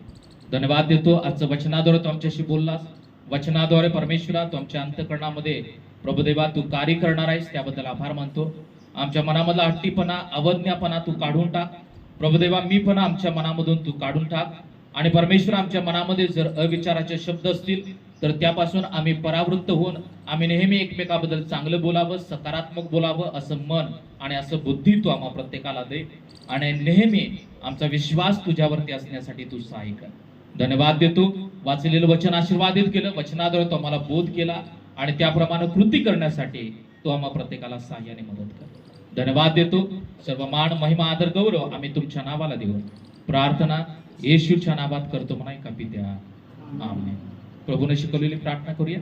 S1: धन्यवाद देतो. आजचं वचनाद्वारे तू आमच्याशी बोललास. वचनाद्वारे परमेश्वरा तू आमच्या अंतःकरणामध्ये प्रभुदेवा तू कार्य करणार आहेस, त्याबद्दल आभार मानतो. आमच्या मनामधला हट्टीपणा, अवज्ञापणा तू काढून टाक प्रभुदेवा. मीपणा आमच्या मनामधून तू काढून टाक. आणि परमेश्वर आमच्या मनामध्ये जर अविचाराचे शब्द असतील तर त्यापासून आम्ही परावृत्त होऊन आम्ही नेहमी एकमेकाबद्दल चांगलं बोलावं, सकारात्मक बोलावं असं मन आणि असं बुद्धी तू आम्हा प्रत्येकाला दे. आणि नेहमी आमचा विश्वास तुझ्यावरती असण्यासाठी तू सहाय्य कर. धन्यवाद देतो. वाचलेलं वचन आशीर्वादित केलं, वचनाद्वारे तो आम्हाला बोध केला आणि त्याप्रमाणे कृती करण्यासाठी तो आम्हा प्रत्येकाला सहाय्याने मदत कर. धन्यवाद देतो. सर्व मान, महिमा, आदर, गौरव आम्ही तुमच्या नावाला देऊ. प्रार्थना येशूच्या नावात करतो म्हणा का पित्या, आमेन. प्रभूने शिकवलेली प्रार्थना करूया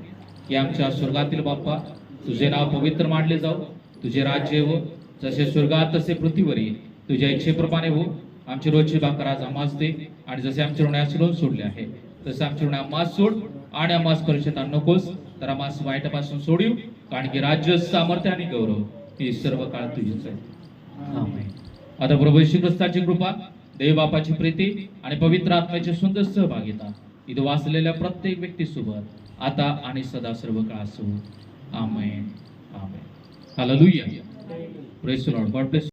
S1: की आमच्या स्वर्गातील बाप्पा, तुझे नाव पवित्र मानले जाऊ, तुझे राज्य हो, जसे स्वर्गात तसे पृथ्वीवरही तुझ्या इच्छेप्रमाणे हो. आमची रोजची भाकर आज आम्हास दे, आणि जसे आमच्या ऋणास रोज सोडले आहे तसे आमच्या ऋण आम्हास सोड, आणि आम्हास परीक्षेत आणू नकोस तर आम्हास वाईटापासून सोडीव, कारण की राज्य, सामर्थ्य आणि गौरव ही सर्व काळ तुझीच आहे. आमेन. आता प्रभू येशू ख्रिस्ताची कृपा, देव बापाची प्रीती आणि पवित्र आत्म्याची सुंदर सहभागिता इथं वाचलेल्या प्रत्येक व्यक्तीसोबत आता आणि सदा सर्व काळ असो. Amen. Amen. Hallelujah. Praise the Lord. God bless.